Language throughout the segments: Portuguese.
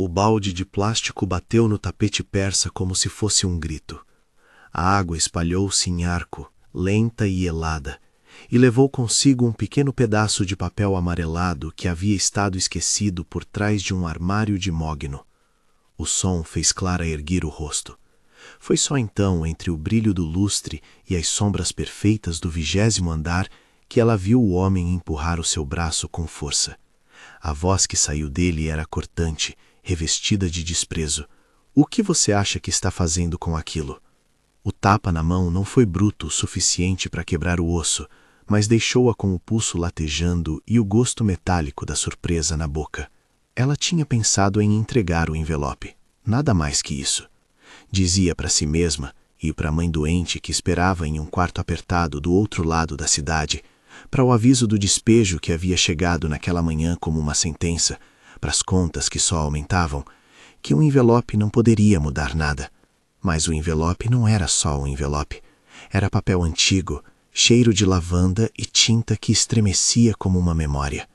O balde de plástico bateu no tapete persa como se fosse um grito. A água espalhou-se em arco, lenta e helada, e levou consigo um pequeno pedaço de papel amarelado que havia estado esquecido por trás de um armário de mogno. O som fez Clara erguer o rosto. Foi só então, entre o brilho do lustre e as sombras perfeitas do 20º andar, que ela viu o homem empurrar o seu braço com força. A voz que saiu dele era cortante, revestida de desprezo. O que você acha que está fazendo com aquilo? O tapa na mão não foi bruto o suficiente para quebrar o osso, mas deixou-a com o pulso latejando e o gosto metálico da surpresa na boca. Ela tinha pensado em entregar o envelope. Nada mais que isso. Dizia para si mesma e para a mãe doente que esperava em um quarto apertado do outro lado da cidade, para o aviso do despejo que havia chegado naquela manhã como uma sentença, para as contas que só aumentavam, que um envelope não poderia mudar nada. Mas o envelope não era só um envelope. Era papel antigo, cheiro de lavanda e tinta que estremecia como uma memória.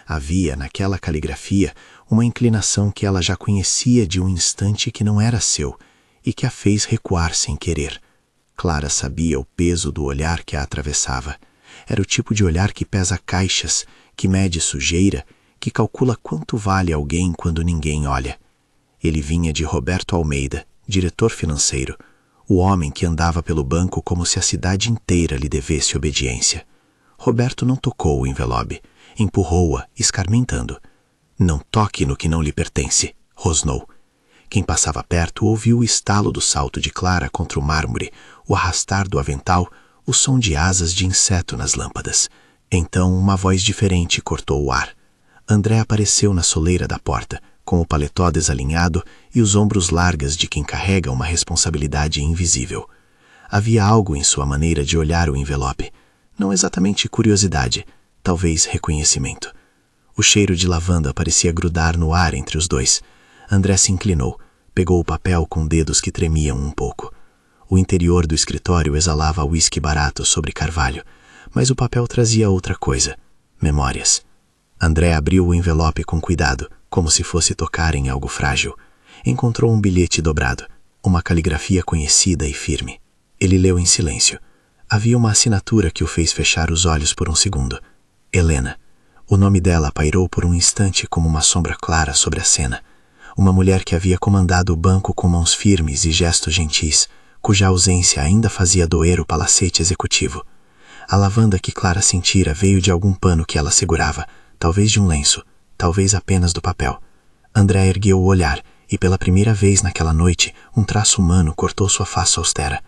Havia, naquela caligrafia, uma inclinação que ela já conhecia de um instante que não era seu e que a fez recuar sem querer. Clara sabia o peso do olhar que a atravessava. Era o tipo de olhar que pesa caixas, que mede sujeira, que calcula quanto vale alguém quando ninguém olha. Ele vinha de Roberto Almeida, diretor financeiro, o homem que andava pelo banco como se a cidade inteira lhe devesse obediência. Roberto não tocou o envelope, empurrou-a, escarmentando. "Não toque no que não lhe pertence", rosnou. Quem passava perto ouviu o estalo do salto de Clara contra o mármore, o arrastar do avental, o som de asas de inseto nas lâmpadas. Então uma voz diferente cortou o ar. André apareceu na soleira da porta, com o paletó desalinhado e os ombros largas de quem carrega uma responsabilidade invisível. Havia algo em sua maneira de olhar o envelope. Não exatamente curiosidade, talvez reconhecimento. O cheiro de lavanda parecia grudar no ar entre os dois. André se inclinou, pegou o papel com dedos que tremiam um pouco. O interior do escritório exalava uísque barato sobre carvalho, mas o papel trazia outra coisa: memórias. André abriu o envelope com cuidado, como se fosse tocar em algo frágil. Encontrou um bilhete dobrado, uma caligrafia conhecida e firme. Ele leu em silêncio. Havia uma assinatura que o fez fechar os olhos por um segundo. Helena. O nome dela pairou por um instante como uma sombra clara sobre a cena. Uma mulher que havia comandado o banco com mãos firmes e gestos gentis, cuja ausência ainda fazia doer o palacete executivo. A lavanda que Clara sentira veio de algum pano que ela segurava, talvez de um lenço, talvez apenas do papel. André ergueu o olhar e, pela primeira vez naquela noite, um traço humano cortou sua face austera.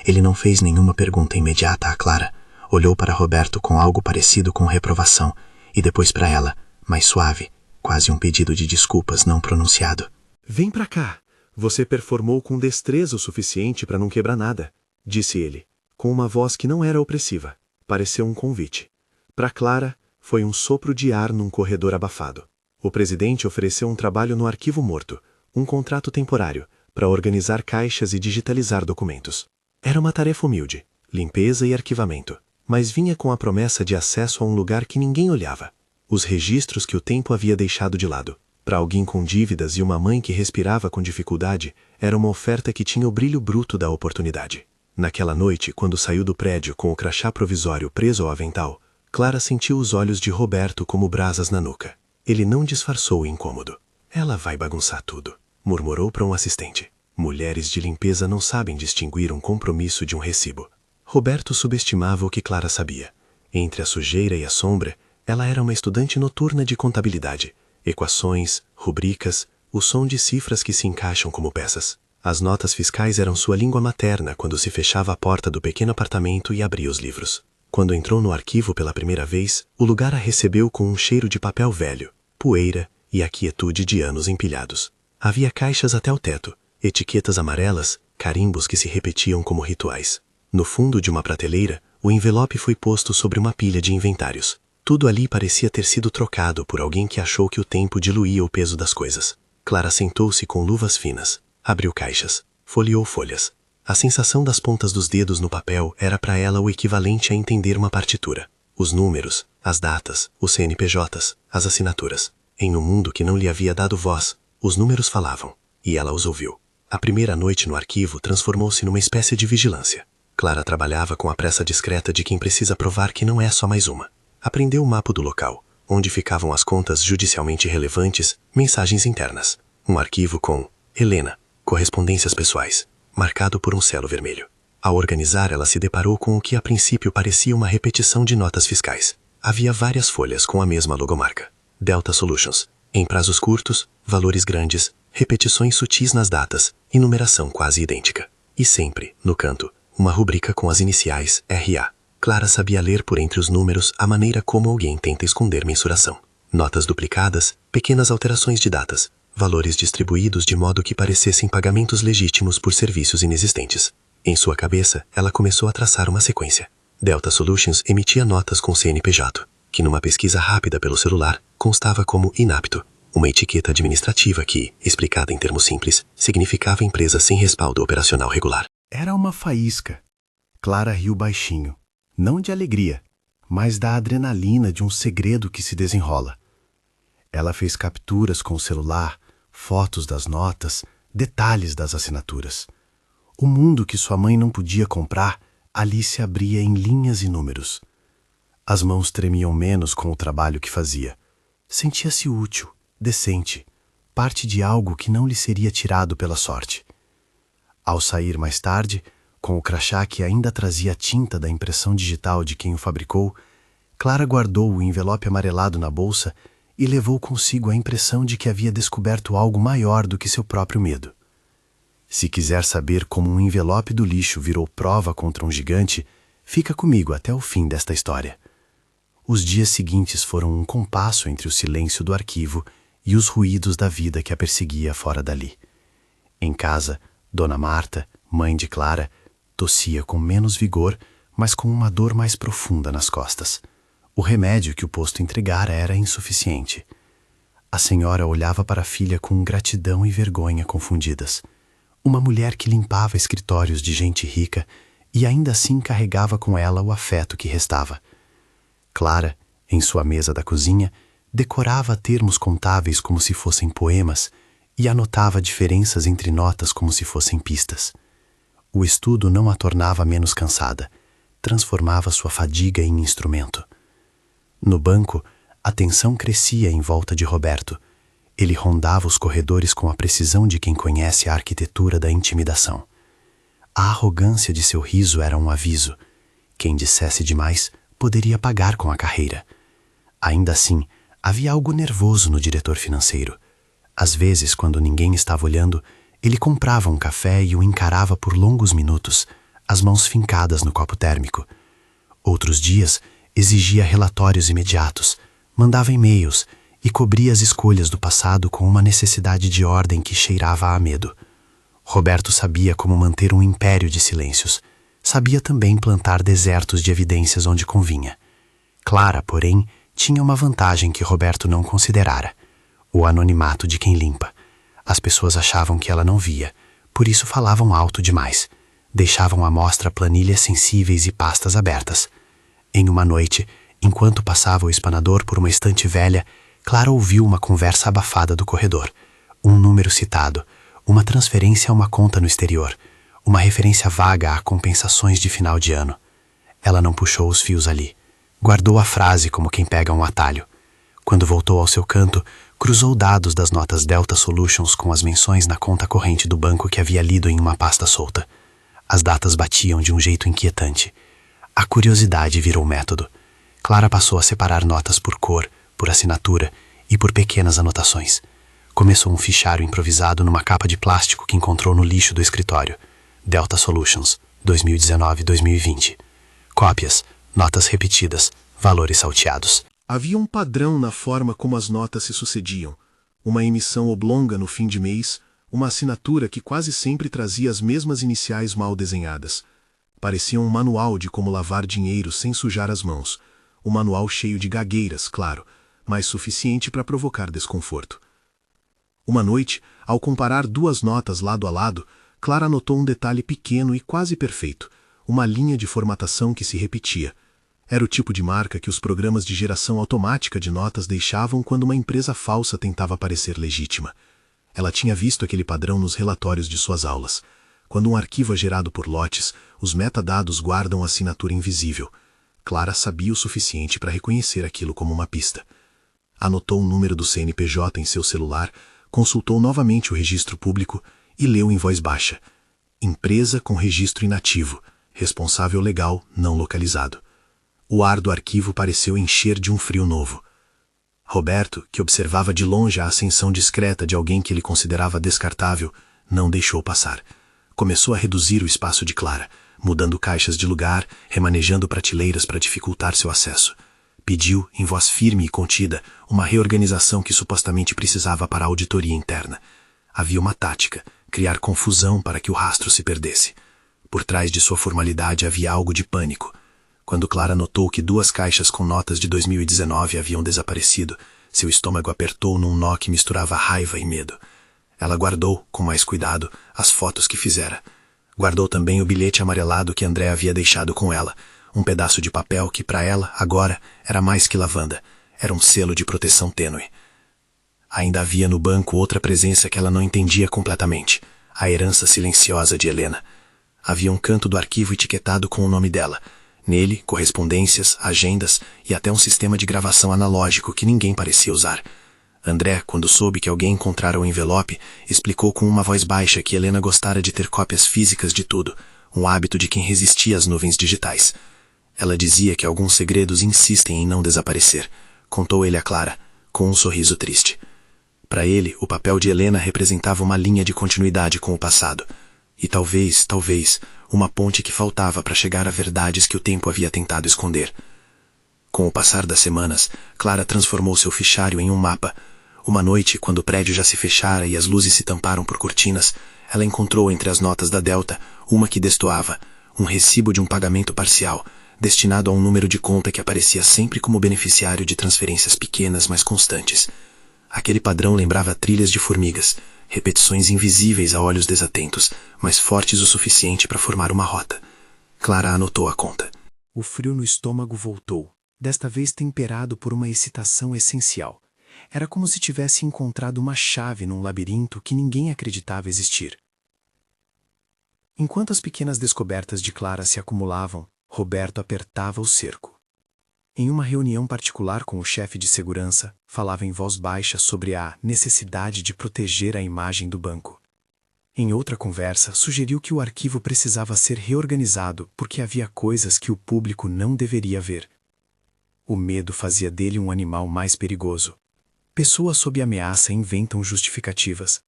Ele não fez nenhuma pergunta imediata a Clara. Olhou para Roberto com algo parecido com reprovação e depois para ela, mais suave, quase um pedido de desculpas não pronunciado. "Vem pra cá. Você performou com destreza o suficiente para não quebrar nada", disse ele, com uma voz que não era opressiva. Pareceu um convite. Para Clara, foi um sopro de ar num corredor abafado. O presidente ofereceu um trabalho no arquivo morto, um contrato temporário, para organizar caixas e digitalizar documentos. Era uma tarefa humilde, limpeza e arquivamento, mas vinha com a promessa de acesso a um lugar que ninguém olhava. Os registros que o tempo havia deixado de lado. Para alguém com dívidas e uma mãe que respirava com dificuldade, era uma oferta que tinha o brilho bruto da oportunidade. Naquela noite, quando saiu do prédio com o crachá provisório preso ao avental, Clara sentiu os olhos de Roberto como brasas na nuca. Ele não disfarçou o incômodo. "Ela vai bagunçar tudo", murmurou para um assistente. Mulheres de limpeza não sabem distinguir um compromisso de um recibo. Roberto subestimava o que Clara sabia. Entre a sujeira e a sombra, ela era uma estudante noturna de contabilidade. Equações, rubricas, o som de cifras que se encaixam como peças. As notas fiscais eram sua língua materna quando se fechava a porta do pequeno apartamento e abria os livros. Quando entrou no arquivo pela primeira vez, o lugar a recebeu com um cheiro de papel velho, poeira e a quietude de anos empilhados. Havia caixas até o teto, etiquetas amarelas, carimbos que se repetiam como rituais. No fundo de uma prateleira, o envelope foi posto sobre uma pilha de inventários. Tudo ali parecia ter sido trocado por alguém que achou que o tempo diluía o peso das coisas. Clara sentou-se com luvas finas, abriu caixas, folheou folhas. A sensação das pontas dos dedos no papel era para ela o equivalente a entender uma partitura. Os números, as datas, os CNPJs, as assinaturas. Em um mundo que não lhe havia dado voz, Os números falavam, e ela os ouviu. A primeira noite no arquivo transformou-se numa espécie de vigilância. Clara trabalhava com a pressa discreta de quem precisa provar que não é só mais uma. Aprendeu o mapa do local, onde ficavam as contas judicialmente relevantes, mensagens internas. Um arquivo com Helena, correspondências pessoais, marcado por um selo vermelho. Ao organizar, ela se deparou com o que a princípio parecia uma repetição de notas fiscais. Havia várias folhas com a mesma logomarca. Delta Solutions. Em prazos curtos, valores grandes, repetições sutis nas datas e numeração quase idêntica. E sempre, no canto, uma rubrica com as iniciais RA. Clara sabia ler por entre os números a maneira como alguém tenta esconder mensuração. Notas duplicadas, pequenas alterações de datas, valores distribuídos de modo que parecessem pagamentos legítimos por serviços inexistentes. Em sua cabeça, ela começou a traçar uma sequência. Delta Solutions emitia notas com CNPJ, que numa pesquisa rápida pelo celular, constava como inapto, uma etiqueta administrativa que, explicada em termos simples, significava empresa sem respaldo operacional regular. Era uma faísca. Clara riu baixinho, não de alegria, mas da adrenalina de um segredo que se desenrola. Ela fez capturas com o celular, fotos das notas, detalhes das assinaturas. O mundo que sua mãe não podia comprar, ali se abria em linhas e números. As mãos tremiam menos com o trabalho que fazia. Sentia-se útil, decente, parte de algo que não lhe seria tirado pela sorte. Ao sair mais tarde, com o crachá que ainda trazia a tinta da impressão digital de quem o fabricou, Clara guardou o envelope amarelado na bolsa e levou consigo a impressão de que havia descoberto algo maior do que seu próprio medo. Se quiser saber como um envelope do lixo virou prova contra um gigante, fica comigo até o fim desta história. Os dias seguintes foram um compasso entre o silêncio do arquivo e os ruídos da vida que a perseguia fora dali. Em casa, Dona Marta, mãe de Clara, tossia com menos vigor, mas com uma dor mais profunda nas costas. O remédio que o posto entregara era insuficiente. A senhora olhava para a filha com gratidão e vergonha confundidas. Uma mulher que limpava escritórios de gente rica e ainda assim carregava com ela o afeto que restava. Clara, em sua mesa da cozinha, decorava termos contáveis como se fossem poemas e anotava diferenças entre notas como se fossem pistas. O estudo não a tornava menos cansada, transformava sua fadiga em instrumento. No banco, a tensão crescia em volta de Roberto. Ele rondava os corredores com a precisão de quem conhece a arquitetura da intimidação. A arrogância de seu riso era um aviso. Quem dissesse demais poderia pagar com a carreira. Ainda assim, havia algo nervoso no diretor financeiro. Às vezes, quando ninguém estava olhando, ele comprava um café e o encarava por longos minutos, as mãos fincadas no copo térmico. Outros dias, exigia relatórios imediatos, mandava e-mails e cobria as escolhas do passado com uma necessidade de ordem que cheirava a medo. Roberto sabia como manter um império de silêncios. Sabia também plantar desertos de evidências onde convinha. Clara, porém, tinha uma vantagem que Roberto não considerara: o anonimato de quem limpa. As pessoas achavam que ela não via, por isso falavam alto demais. Deixavam à mostra planilhas sensíveis e pastas abertas. Em uma noite, enquanto passava o espanador por uma estante velha, Clara ouviu uma conversa abafada do corredor. Um número citado, uma transferência a uma conta no exterior, uma referência vaga a compensações de final de ano. Ela não puxou os fios ali. Guardou a frase como quem pega um atalho. Quando voltou ao seu canto, cruzou dados das notas Delta Solutions com as menções na conta corrente do banco que havia lido em uma pasta solta. As datas batiam de um jeito inquietante. A curiosidade virou método. Clara passou a separar notas por cor, por assinatura e por pequenas anotações. Começou um fichário improvisado numa capa de plástico que encontrou no lixo do escritório. Delta Solutions, 2019-2020. Cópias, notas repetidas, valores salteados. Havia um padrão na forma como as notas se sucediam. Uma emissão oblonga no fim de mês, uma assinatura que quase sempre trazia as mesmas iniciais mal desenhadas. Parecia um manual de como lavar dinheiro sem sujar as mãos. Um manual cheio de gagueiras, claro, mas suficiente para provocar desconforto. Uma noite, ao comparar duas notas lado a lado, Clara notou um detalhe pequeno e quase perfeito, uma linha de formatação que se repetia. Era o tipo de marca que os programas de geração automática de notas deixavam quando uma empresa falsa tentava parecer legítima. Ela tinha visto aquele padrão nos relatórios de suas aulas. Quando um arquivo é gerado por lotes, os metadados guardam a assinatura invisível. Clara sabia o suficiente para reconhecer aquilo como uma pista. Anotou o número do CNPJ em seu celular, consultou novamente o registro público e leu em voz baixa: empresa com registro inativo, responsável legal não localizado. O ar do arquivo pareceu encher de um frio novo. Roberto, que observava de longe a ascensão discreta de alguém que ele considerava descartável, não deixou passar. Começou a reduzir o espaço de Clara, mudando caixas de lugar, remanejando prateleiras para dificultar seu acesso. Pediu, em voz firme e contida, uma reorganização que supostamente precisava para a auditoria interna. Havia uma tática: criar confusão para que o rastro se perdesse. Por trás de sua formalidade havia algo de pânico. Quando Clara notou que 2 caixas com notas de 2019 haviam desaparecido, seu estômago apertou num nó que misturava raiva e medo. Ela guardou, com mais cuidado, as fotos que fizera. Guardou também o bilhete amarelado que André havia deixado com ela, um pedaço de papel que, para ela, agora, era mais que lavanda. Era um selo de proteção tênue. Ainda havia no banco outra presença que ela não entendia completamente: a herança silenciosa de Helena. Havia um canto do arquivo etiquetado com o nome dela. Nele, correspondências, agendas e até um sistema de gravação analógico que ninguém parecia usar. André, quando soube que alguém encontrara o envelope, explicou com uma voz baixa que Helena gostara de ter cópias físicas de tudo, um hábito de quem resistia às nuvens digitais. Ela dizia que alguns segredos insistem em não desaparecer, contou ele a Clara, com um sorriso triste. Para ele, o papel de Helena representava uma linha de continuidade com o passado, e talvez, uma ponte que faltava para chegar a verdades que o tempo havia tentado esconder. Com o passar das semanas, Clara transformou seu fichário em um mapa. Uma noite, quando o prédio já se fechara e as luzes se tamparam por cortinas, ela encontrou entre as notas da Delta uma que destoava, um recibo de um pagamento parcial, destinado a um número de conta que aparecia sempre como beneficiário de transferências pequenas, mas constantes. Aquele padrão lembrava trilhas de formigas, repetições invisíveis a olhos desatentos, mas fortes o suficiente para formar uma rota. Clara anotou a conta. O frio no estômago voltou, desta vez temperado por uma excitação essencial. Era como se tivesse encontrado uma chave num labirinto que ninguém acreditava existir. Enquanto as pequenas descobertas de Clara se acumulavam, Roberto apertava o cerco. Em uma reunião particular com o chefe de segurança, falava em voz baixa sobre a necessidade de proteger a imagem do banco. Em outra conversa, sugeriu que o arquivo precisava ser reorganizado porque havia coisas que o público não deveria ver. O medo fazia dele um animal mais perigoso. Pessoas sob ameaça inventam justificativas.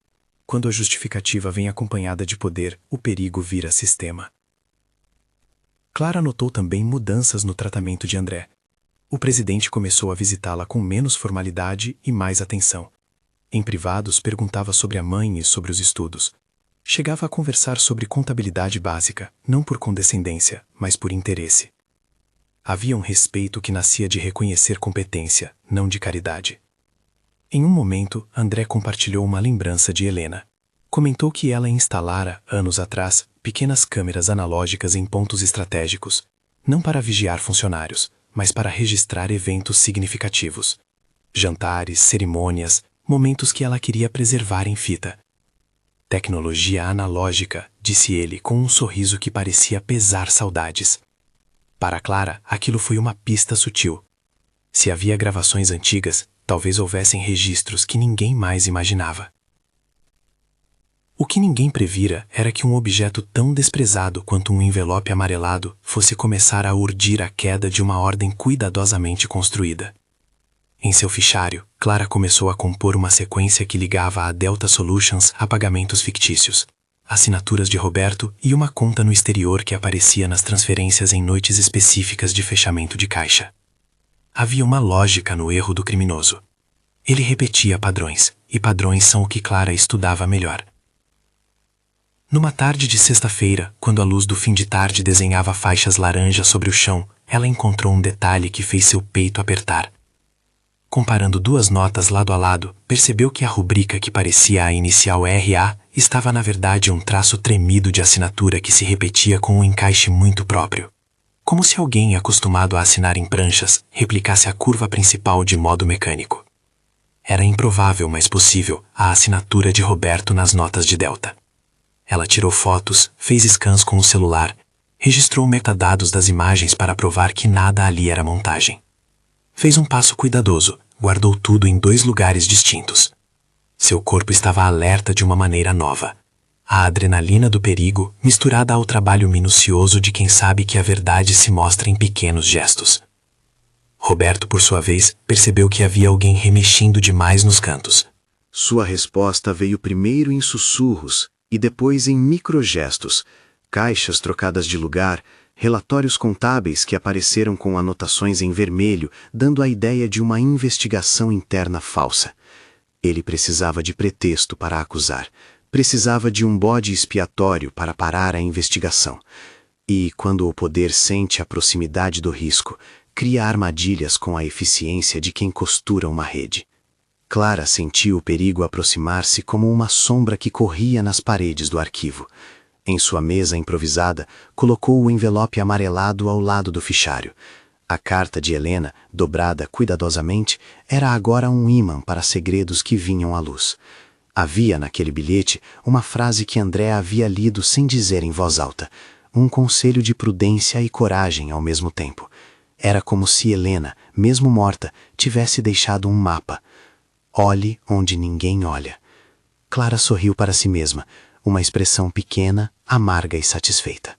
Quando a justificativa vem acompanhada de poder, o perigo vira sistema. Clara notou também mudanças no tratamento de André. O presidente começou a visitá-la com menos formalidade e mais atenção. Em privados, perguntava sobre a mãe e sobre os estudos. Chegava a conversar sobre contabilidade básica, não por condescendência, mas por interesse. Havia um respeito que nascia de reconhecer competência, não de caridade. Em um momento, André compartilhou uma lembrança de Helena. Comentou que ela instalara, anos atrás, pequenas câmeras analógicas em pontos estratégicos, não para vigiar funcionários, mas para registrar eventos significativos. Jantares, cerimônias, momentos que ela queria preservar em fita. Tecnologia analógica, disse ele com um sorriso que parecia pesar saudades. Para Clara, aquilo foi uma pista sutil. Se havia gravações antigas, talvez houvessem registros que ninguém mais imaginava. O que ninguém previra era que um objeto tão desprezado quanto um envelope amarelado fosse começar a urdir a queda de uma ordem cuidadosamente construída. Em seu fichário, Clara começou a compor uma sequência que ligava a Delta Solutions a pagamentos fictícios, assinaturas de Roberto e uma conta no exterior que aparecia nas transferências em noites específicas de fechamento de caixa. Havia uma lógica no erro do criminoso. Ele repetia padrões, e padrões são o que Clara estudava melhor. Numa tarde de sexta-feira, quando a luz do fim de tarde desenhava faixas laranjas sobre o chão, ela encontrou um detalhe que fez seu peito apertar. Comparando 2 notas lado a lado, percebeu que a rubrica que parecia a inicial RA estava na verdade um traço tremido de assinatura que se repetia com um encaixe muito próprio. Como se alguém acostumado a assinar em pranchas replicasse a curva principal de modo mecânico. Era improvável, mas possível, a assinatura de Roberto nas notas de Delta. Ela tirou fotos, fez scans com o celular, registrou metadados das imagens para provar que nada ali era montagem. Fez um passo cuidadoso, guardou tudo em 2 lugares distintos. Seu corpo estava alerta de uma maneira nova. A adrenalina do perigo misturada ao trabalho minucioso de quem sabe que a verdade se mostra em pequenos gestos. Roberto, por sua vez, percebeu que havia alguém remexindo demais nos cantos. Sua resposta veio primeiro em sussurros e depois em microgestos, caixas trocadas de lugar, relatórios contábeis que apareceram com anotações em vermelho, dando a ideia de uma investigação interna falsa. Ele precisava de pretexto para acusar. Precisava de um bode expiatório para parar a investigação. E, quando o poder sente a proximidade do risco, cria armadilhas com a eficiência de quem costura uma rede. Clara sentiu o perigo aproximar-se como uma sombra que corria nas paredes do arquivo. Em sua mesa improvisada, colocou o envelope amarelado ao lado do fichário. A carta de Helena, dobrada cuidadosamente, era agora um ímã para segredos que vinham à luz. Havia naquele bilhete uma frase que André havia lido sem dizer em voz alta, um conselho de prudência e coragem ao mesmo tempo. Era como se Helena, mesmo morta, tivesse deixado um mapa. Olhe onde ninguém olha. Clara sorriu para si mesma, uma expressão pequena, amarga e satisfeita.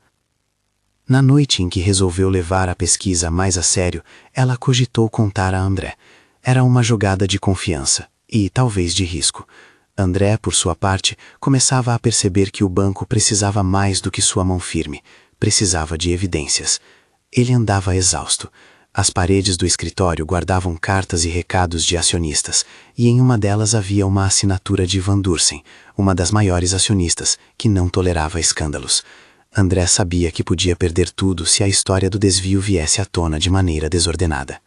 Na noite em que resolveu levar a pesquisa mais a sério, ela cogitou contar a André. Era uma jogada de confiança e talvez de risco. André, por sua parte, começava a perceber que o banco precisava mais do que sua mão firme. Precisava de evidências. Ele andava exausto. As paredes do escritório guardavam cartas e recados de acionistas, e em uma delas havia uma assinatura de Van Dursen, uma das maiores acionistas, que não tolerava escândalos. André sabia que podia perder tudo se a história do desvio viesse à tona de maneira desordenada.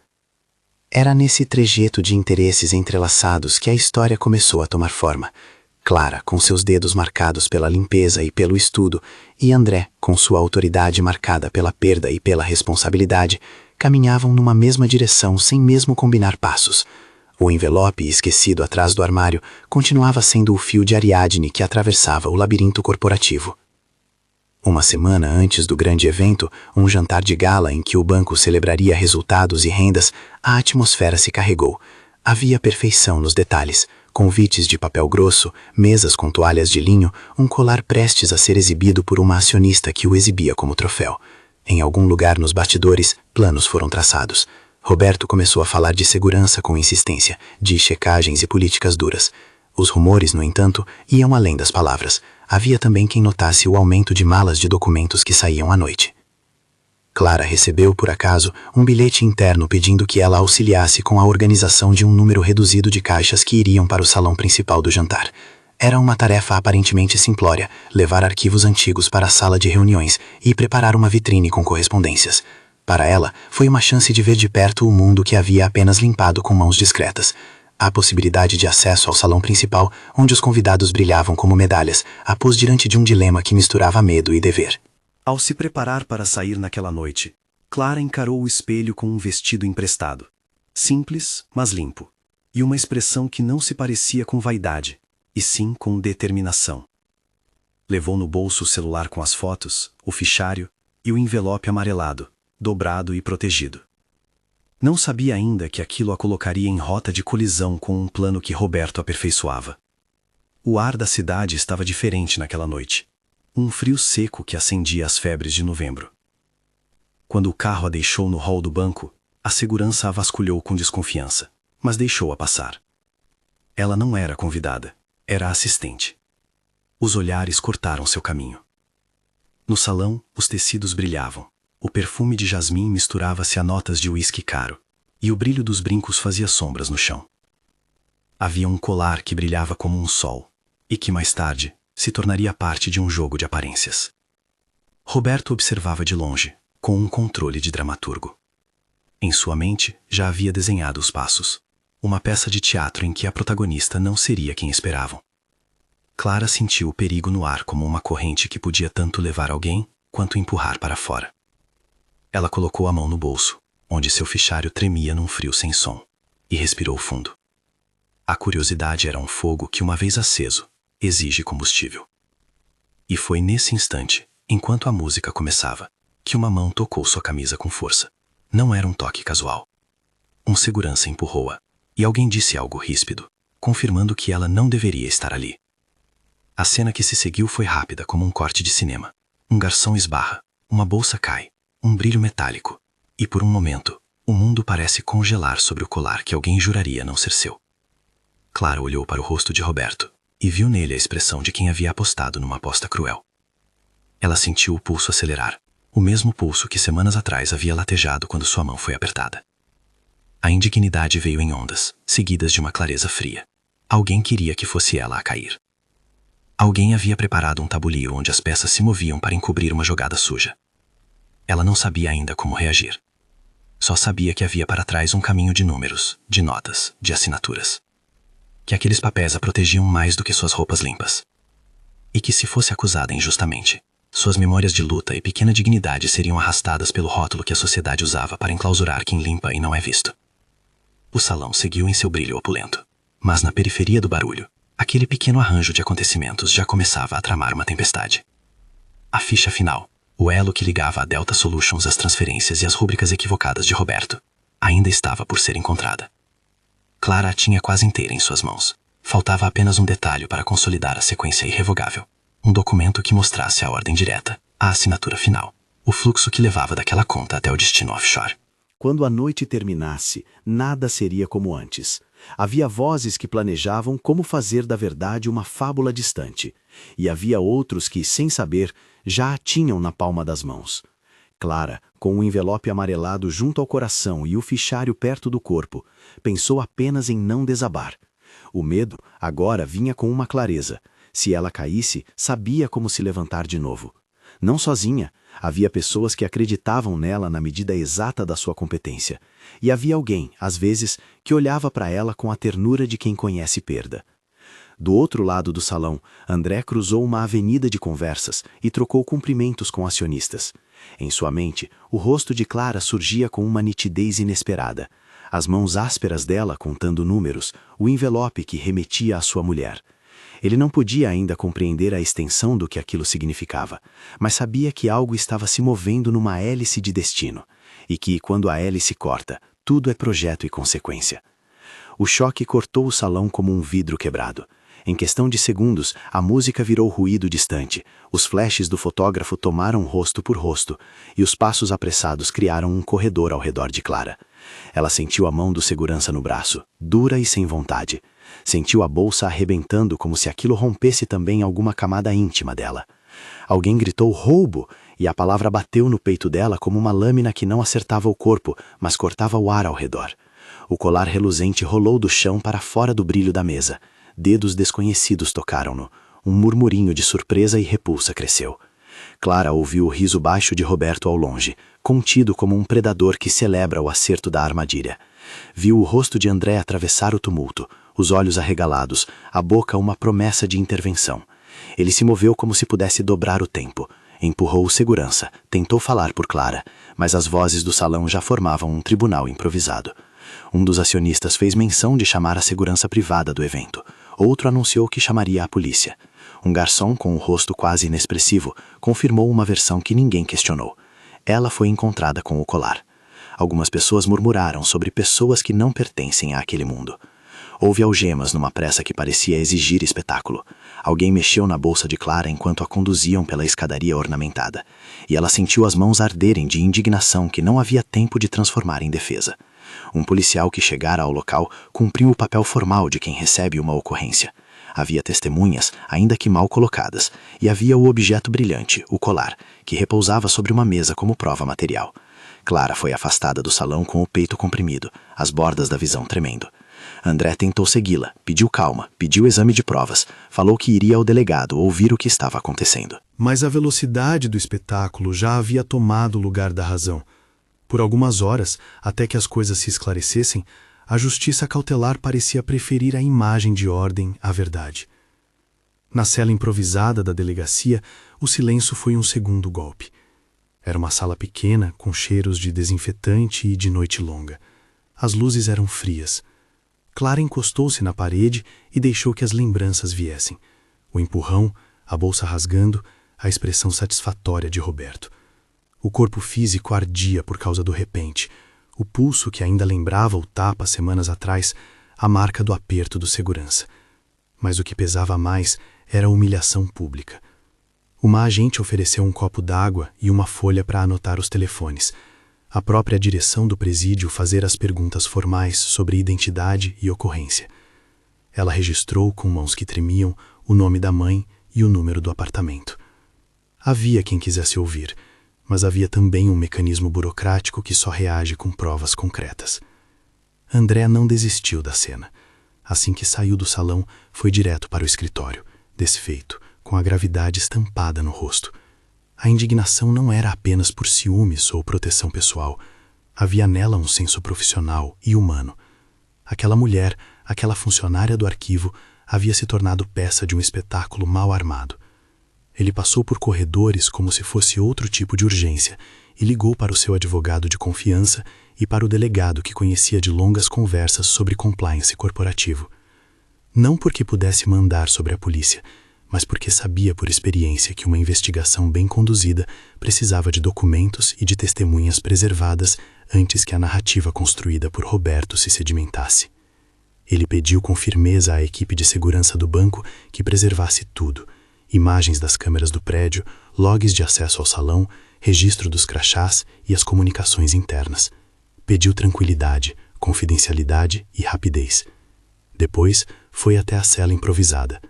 Era nesse trejeto de interesses entrelaçados que a história começou a tomar forma. Clara, com seus dedos marcados pela limpeza e pelo estudo, e André, com sua autoridade marcada pela perda e pela responsabilidade, caminhavam numa mesma direção sem mesmo combinar passos. O envelope, esquecido atrás do armário, continuava sendo o fio de Ariadne que atravessava o labirinto corporativo. Uma semana antes do grande evento, um jantar de gala em que o banco celebraria resultados e rendas, a atmosfera se carregou. Havia perfeição nos detalhes. Convites de papel grosso, mesas com toalhas de linho, um colar prestes a ser exibido por uma acionista que o exibia como troféu. Em algum lugar nos bastidores, planos foram traçados. Roberto começou a falar de segurança com insistência, de checagens e políticas duras. Os rumores, no entanto, iam além das palavras. Havia também quem notasse o aumento de malas de documentos que saíam à noite. Clara recebeu, por acaso, um bilhete interno pedindo que ela auxiliasse com a organização de um número reduzido de caixas que iriam para o salão principal do jantar. Era uma tarefa aparentemente simplória, levar arquivos antigos para a sala de reuniões e preparar uma vitrine com correspondências. Para ela, foi uma chance de ver de perto o mundo que havia apenas limpado com mãos discretas. A possibilidade de acesso ao salão principal, onde os convidados brilhavam como medalhas, a pôs diante de um dilema que misturava medo e dever. Ao se preparar para sair naquela noite, Clara encarou o espelho com um vestido emprestado. Simples, mas limpo. E uma expressão que não se parecia com vaidade, e sim com determinação. Levou no bolso o celular com as fotos, o fichário e o envelope amarelado, dobrado e protegido. Não sabia ainda que aquilo a colocaria em rota de colisão com um plano que Roberto aperfeiçoava. O ar da cidade estava diferente naquela noite. Um frio seco que acendia as febres de novembro. Quando o carro a deixou no hall do banco, a segurança a vasculhou com desconfiança, mas deixou-a passar. Ela não era convidada, era assistente. Os olhares cortaram seu caminho. No salão, os tecidos brilhavam. O perfume de jasmim misturava-se a notas de uísque caro, e o brilho dos brincos fazia sombras no chão. Havia um colar que brilhava como um sol, e que mais tarde se tornaria parte de um jogo de aparências. Roberto observava de longe, com um controle de dramaturgo. Em sua mente já havia desenhado os passos, uma peça de teatro em que a protagonista não seria quem esperavam. Clara sentiu o perigo no ar como uma corrente que podia tanto levar alguém quanto empurrar para fora. Ela colocou a mão no bolso, onde seu fichário tremia num frio sem som, e respirou fundo. A curiosidade era um fogo que, uma vez aceso, exige combustível. E foi nesse instante, enquanto a música começava, que uma mão tocou sua camisa com força. Não era um toque casual. Um segurança empurrou-a, e alguém disse algo ríspido, confirmando que ela não deveria estar ali. A cena que se seguiu foi rápida como um corte de cinema. Um garçom esbarra, uma bolsa cai, um brilho metálico, e por um momento, o mundo parece congelar sobre o colar que alguém juraria não ser seu. Clara olhou para o rosto de Roberto e viu nele a expressão de quem havia apostado numa aposta cruel. Ela sentiu o pulso acelerar, o mesmo pulso que semanas atrás havia latejado quando sua mão foi apertada. A indignidade veio em ondas, seguidas de uma clareza fria. Alguém queria que fosse ela a cair. Alguém havia preparado um tabuleiro onde as peças se moviam para encobrir uma jogada suja. Ela não sabia ainda como reagir. Só sabia que havia para trás um caminho de números, de notas, de assinaturas. Que aqueles papéis a protegiam mais do que suas roupas limpas. E que, se fosse acusada injustamente, suas memórias de luta e pequena dignidade seriam arrastadas pelo rótulo que a sociedade usava para enclausurar quem limpa e não é visto. O salão seguiu em seu brilho opulento, mas na periferia do barulho, aquele pequeno arranjo de acontecimentos já começava a tramar uma tempestade. A ficha final, o elo que ligava a Delta Solutions às transferências e às rúbricas equivocadas de Roberto, ainda estava por ser encontrada. Clara a tinha quase inteira em suas mãos. Faltava apenas um detalhe para consolidar a sequência irrevogável. Um documento que mostrasse a ordem direta, a assinatura final, o fluxo que levava daquela conta até o destino offshore. Quando a noite terminasse, nada seria como antes. Havia vozes que planejavam como fazer da verdade uma fábula distante, e havia outros que, sem saber, já a tinham na palma das mãos. Clara, com o envelope amarelado junto ao coração e o fichário perto do corpo, pensou apenas em não desabar. O medo agora vinha com uma clareza. Se ela caísse, sabia como se levantar de novo. Não sozinha, havia pessoas que acreditavam nela na medida exata da sua competência. E havia alguém, às vezes, que olhava para ela com a ternura de quem conhece perda. Do outro lado do salão, André cruzou uma avenida de conversas e trocou cumprimentos com acionistas. Em sua mente, o rosto de Clara surgia com uma nitidez inesperada. As mãos ásperas dela contando números, o envelope que remetia à sua mulher. Ele não podia ainda compreender a extensão do que aquilo significava, mas sabia que algo estava se movendo numa hélice de destino, e que, quando a hélice corta, tudo é projeto e consequência. O choque cortou o salão como um vidro quebrado. Em questão de segundos, a música virou ruído distante, os flashes do fotógrafo tomaram rosto por rosto, e os passos apressados criaram um corredor ao redor de Clara. Ela sentiu a mão do segurança no braço, dura e sem vontade. Sentiu a bolsa arrebentando como se aquilo rompesse também alguma camada íntima dela. Alguém gritou roubo, e a palavra bateu no peito dela como uma lâmina que não acertava o corpo, mas cortava o ar ao redor. O colar reluzente rolou do chão para fora do brilho da mesa. Dedos desconhecidos tocaram-no. Um murmurinho de surpresa e repulsa cresceu. Clara ouviu o riso baixo de Roberto ao longe, contido como um predador que celebra o acerto da armadilha. Viu o rosto de André atravessar o tumulto, os olhos arregalados, a boca uma promessa de intervenção. Ele se moveu como se pudesse dobrar o tempo. Empurrou o segurança, tentou falar por Clara, mas as vozes do salão já formavam um tribunal improvisado. Um dos acionistas fez menção de chamar a segurança privada do evento. Outro anunciou que chamaria a polícia. Um garçom com o rosto quase inexpressivo confirmou uma versão que ninguém questionou. Ela foi encontrada com o colar. Algumas pessoas murmuraram sobre pessoas que não pertencem àquele mundo. Houve algemas numa pressa que parecia exigir espetáculo. Alguém mexeu na bolsa de Clara enquanto a conduziam pela escadaria ornamentada, e ela sentiu as mãos arderem de indignação que não havia tempo de transformar em defesa. Um policial que chegara ao local cumpriu o papel formal de quem recebe uma ocorrência. Havia testemunhas, ainda que mal colocadas, e havia o objeto brilhante, o colar, que repousava sobre uma mesa como prova material. Clara foi afastada do salão com o peito comprimido, as bordas da visão tremendo. André tentou segui-la, pediu calma, pediu exame de provas, falou que iria ao delegado ouvir o que estava acontecendo. Mas a velocidade do espetáculo já havia tomado o lugar da razão. Por algumas horas, até que as coisas se esclarecessem, a justiça cautelar parecia preferir a imagem de ordem à verdade. Na cela improvisada da delegacia, o silêncio foi um segundo golpe. Era uma sala pequena, com cheiros de desinfetante e de noite longa. As luzes eram frias. Clara encostou-se na parede e deixou que as lembranças viessem. O empurrão, a bolsa rasgando, a expressão satisfatória de Roberto. O corpo físico ardia por causa do repente. O pulso que ainda lembrava o tapa semanas atrás, a marca do aperto do segurança. Mas o que pesava mais era a humilhação pública. Uma agente ofereceu um copo d'água e uma folha para anotar os telefones. A própria direção do presídio fazer as perguntas formais sobre identidade e ocorrência. Ela registrou com mãos que tremiam o nome da mãe e o número do apartamento. Havia quem quisesse ouvir, mas havia também um mecanismo burocrático que só reage com provas concretas. André não desistiu da cena. Assim que saiu do salão, foi direto para o escritório, desfeito, com a gravidade estampada no rosto. A indignação não era apenas por ciúmes ou proteção pessoal. Havia nela um senso profissional e humano. Aquela mulher, aquela funcionária do arquivo, havia se tornado peça de um espetáculo mal armado. Ele passou por corredores como se fosse outro tipo de urgência e ligou para o seu advogado de confiança e para o delegado que conhecia de longas conversas sobre compliance corporativo. Não porque pudesse mandar sobre a polícia, mas porque sabia por experiência que uma investigação bem conduzida precisava de documentos e de testemunhas preservadas antes que a narrativa construída por Roberto se sedimentasse. Ele pediu com firmeza à equipe de segurança do banco que preservasse tudo: imagens das câmeras do prédio, logs de acesso ao salão, registro dos crachás e as comunicações internas. Pediu tranquilidade, confidencialidade e rapidez. Depois, foi até a cela improvisada.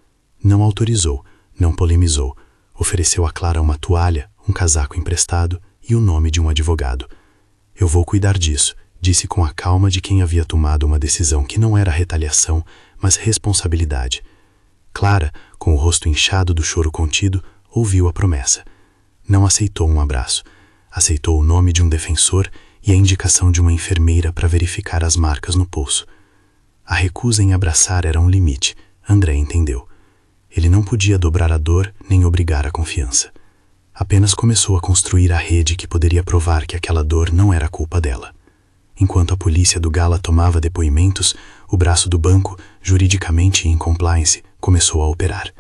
Não autorizou, não polemizou. Ofereceu a Clara uma toalha, um casaco emprestado e o nome de um advogado. Eu vou cuidar disso, disse com a calma de quem havia tomado uma decisão que não era retaliação, mas responsabilidade. Clara, com o rosto inchado do choro contido, ouviu a promessa. Não aceitou um abraço. Aceitou o nome de um defensor e a indicação de uma enfermeira para verificar as marcas no pulso. A recusa em abraçar era um limite, André entendeu. Ele não podia dobrar a dor nem obrigar a confiança. Apenas começou a construir a rede que poderia provar que aquela dor não era culpa dela. Enquanto a polícia do Gala tomava depoimentos, o braço do banco, juridicamente em compliance, começou a operar.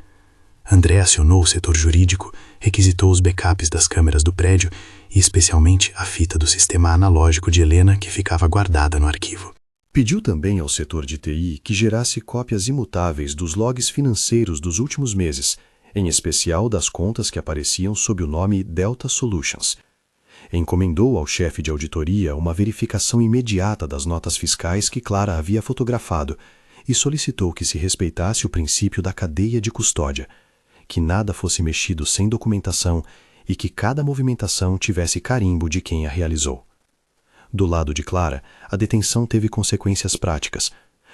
André acionou o setor jurídico, requisitou os backups das câmeras do prédio e especialmente a fita do sistema analógico de Helena que ficava guardada no arquivo. Pediu também ao setor de TI que gerasse cópias imutáveis dos logs financeiros dos últimos meses, em especial das contas que apareciam sob o nome Delta Solutions. Encomendou ao chefe de auditoria uma verificação imediata das notas fiscais que Clara havia fotografado e solicitou que se respeitasse o princípio da cadeia de custódia, que nada fosse mexido sem documentação e que cada movimentação tivesse carimbo de quem a realizou. Do lado de Clara, a detenção teve consequências práticas.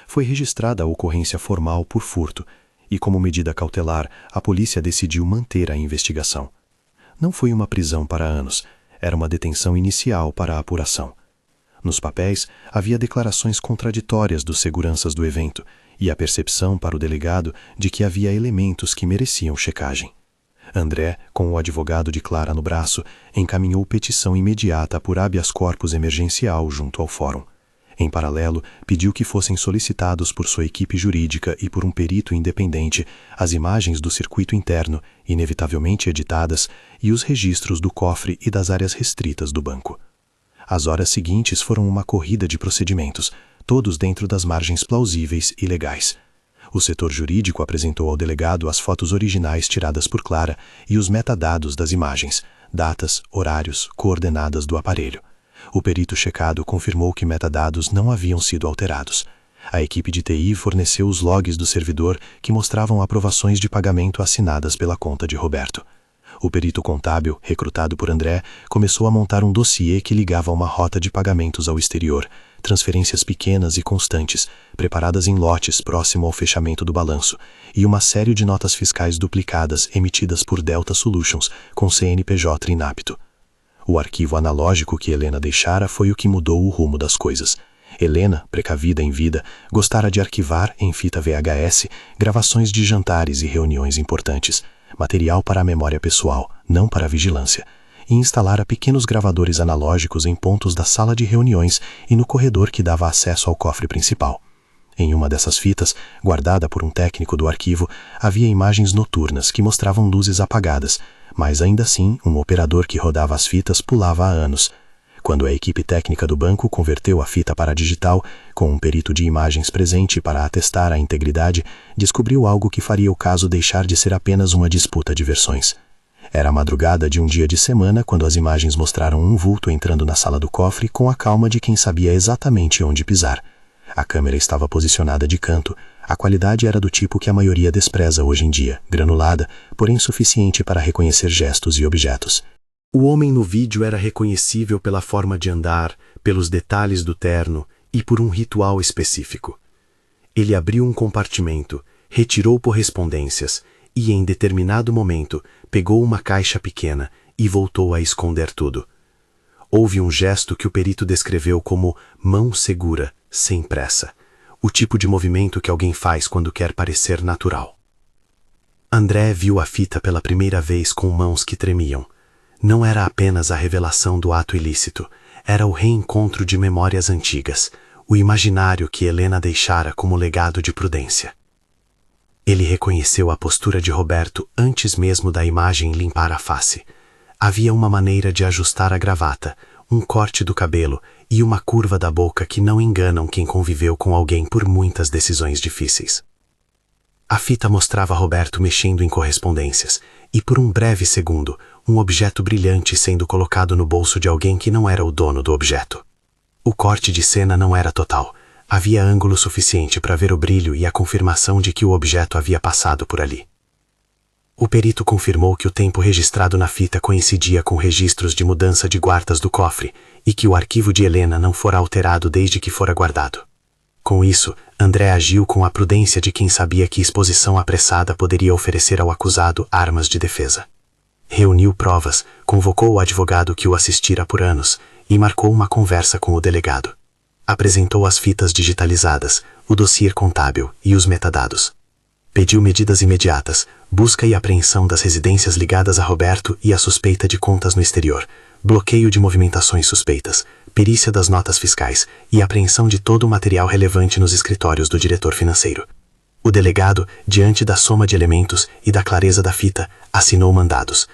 Foi registrada a ocorrência formal por furto e, como medida cautelar, a polícia decidiu manter a investigação. Não foi uma prisão para anos, era uma detenção inicial para a apuração. Nos papéis, havia declarações contraditórias dos seguranças do evento e a percepção para o delegado de que havia elementos que mereciam checagem. André, com o advogado de Clara no braço, encaminhou petição imediata por habeas corpus emergencial junto ao fórum. Em paralelo, pediu que fossem solicitados por sua equipe jurídica e por um perito independente as imagens do circuito interno, inevitavelmente editadas, e os registros do cofre e das áreas restritas do banco. As horas seguintes foram uma corrida de procedimentos, todos dentro das margens plausíveis e legais. O setor jurídico apresentou ao delegado as fotos originais tiradas por Clara e os metadados das imagens, datas, horários, coordenadas do aparelho. O perito checado confirmou que metadados não haviam sido alterados. A equipe de TI forneceu os logs do servidor que mostravam aprovações de pagamento assinadas pela conta de Roberto. O perito contábil, recrutado por André, começou a montar um dossiê que ligava uma rota de pagamentos ao exterior, transferências pequenas e constantes, preparadas em lotes próximo ao fechamento do balanço, e uma série de notas fiscais duplicadas emitidas por Delta Solutions com CNPJ inapto. O arquivo analógico que Helena deixara foi o que mudou o rumo das coisas. Helena, precavida em vida, gostara de arquivar, em fita VHS, gravações de jantares e reuniões importantes, material para a memória pessoal, não para a vigilância, e instalara pequenos gravadores analógicos em pontos da sala de reuniões e no corredor que dava acesso ao cofre principal. Em uma dessas fitas, guardada por um técnico do arquivo, havia imagens noturnas que mostravam luzes apagadas, mas ainda assim um operador que rodava as fitas pulava há anos. Quando a equipe técnica do banco converteu a fita para digital, com um perito de imagens presente para atestar a integridade, descobriu algo que faria o caso deixar de ser apenas uma disputa de versões. Era a madrugada de um dia de semana quando as imagens mostraram um vulto entrando na sala do cofre com a calma de quem sabia exatamente onde pisar. A câmera estava posicionada de canto. A qualidade era do tipo que a maioria despreza hoje em dia, granulada, porém suficiente para reconhecer gestos e objetos. O homem no vídeo era reconhecível pela forma de andar, pelos detalhes do terno e por um ritual específico. Ele abriu um compartimento, retirou correspondências e, em determinado momento, pegou uma caixa pequena e voltou a esconder tudo. Houve um gesto que o perito descreveu como mão segura, sem pressa, o tipo de movimento que alguém faz quando quer parecer natural. André viu a fita pela primeira vez com mãos que tremiam. Não era apenas a revelação do ato ilícito, era o reencontro de memórias antigas, o imaginário que Helena deixara como legado de prudência. Ele reconheceu a postura de Roberto antes mesmo da imagem limpar a face. Havia uma maneira de ajustar a gravata, um corte do cabelo e uma curva da boca que não enganam quem conviveu com alguém por muitas decisões difíceis. A fita mostrava Roberto mexendo em correspondências e, por um breve segundo, um objeto brilhante sendo colocado no bolso de alguém que não era o dono do objeto. O corte de cena não era total. Havia ângulo suficiente para ver o brilho e a confirmação de que o objeto havia passado por ali. O perito confirmou que o tempo registrado na fita coincidia com registros de mudança de guardas do cofre e que o arquivo de Helena não fora alterado desde que fora guardado. Com isso, André agiu com a prudência de quem sabia que exposição apressada poderia oferecer ao acusado armas de defesa. Reuniu provas, convocou o advogado que o assistira por anos e marcou uma conversa com o delegado. Apresentou as fitas digitalizadas, o dossiê contábil e os metadados. Pediu medidas imediatas, busca e apreensão das residências ligadas a Roberto e a suspeita de contas no exterior, bloqueio de movimentações suspeitas, perícia das notas fiscais e apreensão de todo o material relevante nos escritórios do diretor financeiro. O delegado, diante da soma de elementos e da clareza da fita, assinou mandados.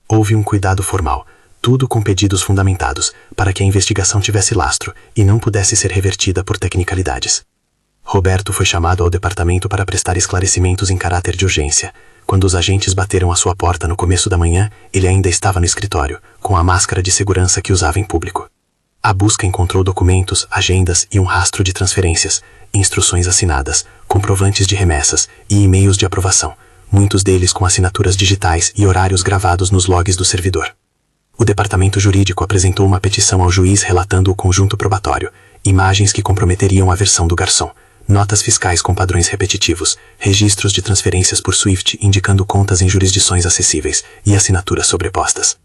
Houve um cuidado formal, tudo com pedidos fundamentados, para que a investigação tivesse lastro e não pudesse ser revertida por tecnicalidades. Roberto foi chamado ao departamento para prestar esclarecimentos em caráter de urgência. Quando os agentes bateram à sua porta no começo da manhã, ele ainda estava no escritório, com a máscara de segurança que usava em público. A busca encontrou documentos, agendas e um rastro de transferências, instruções assinadas, comprovantes de remessas e e-mails de aprovação, muitos deles com assinaturas digitais e horários gravados nos logs do servidor. O departamento jurídico apresentou uma petição ao juiz relatando o conjunto probatório, imagens que comprometeriam a versão do garçom, notas fiscais com padrões repetitivos, registros de transferências por SWIFT indicando contas em jurisdições acessíveis e assinaturas sobrepostas.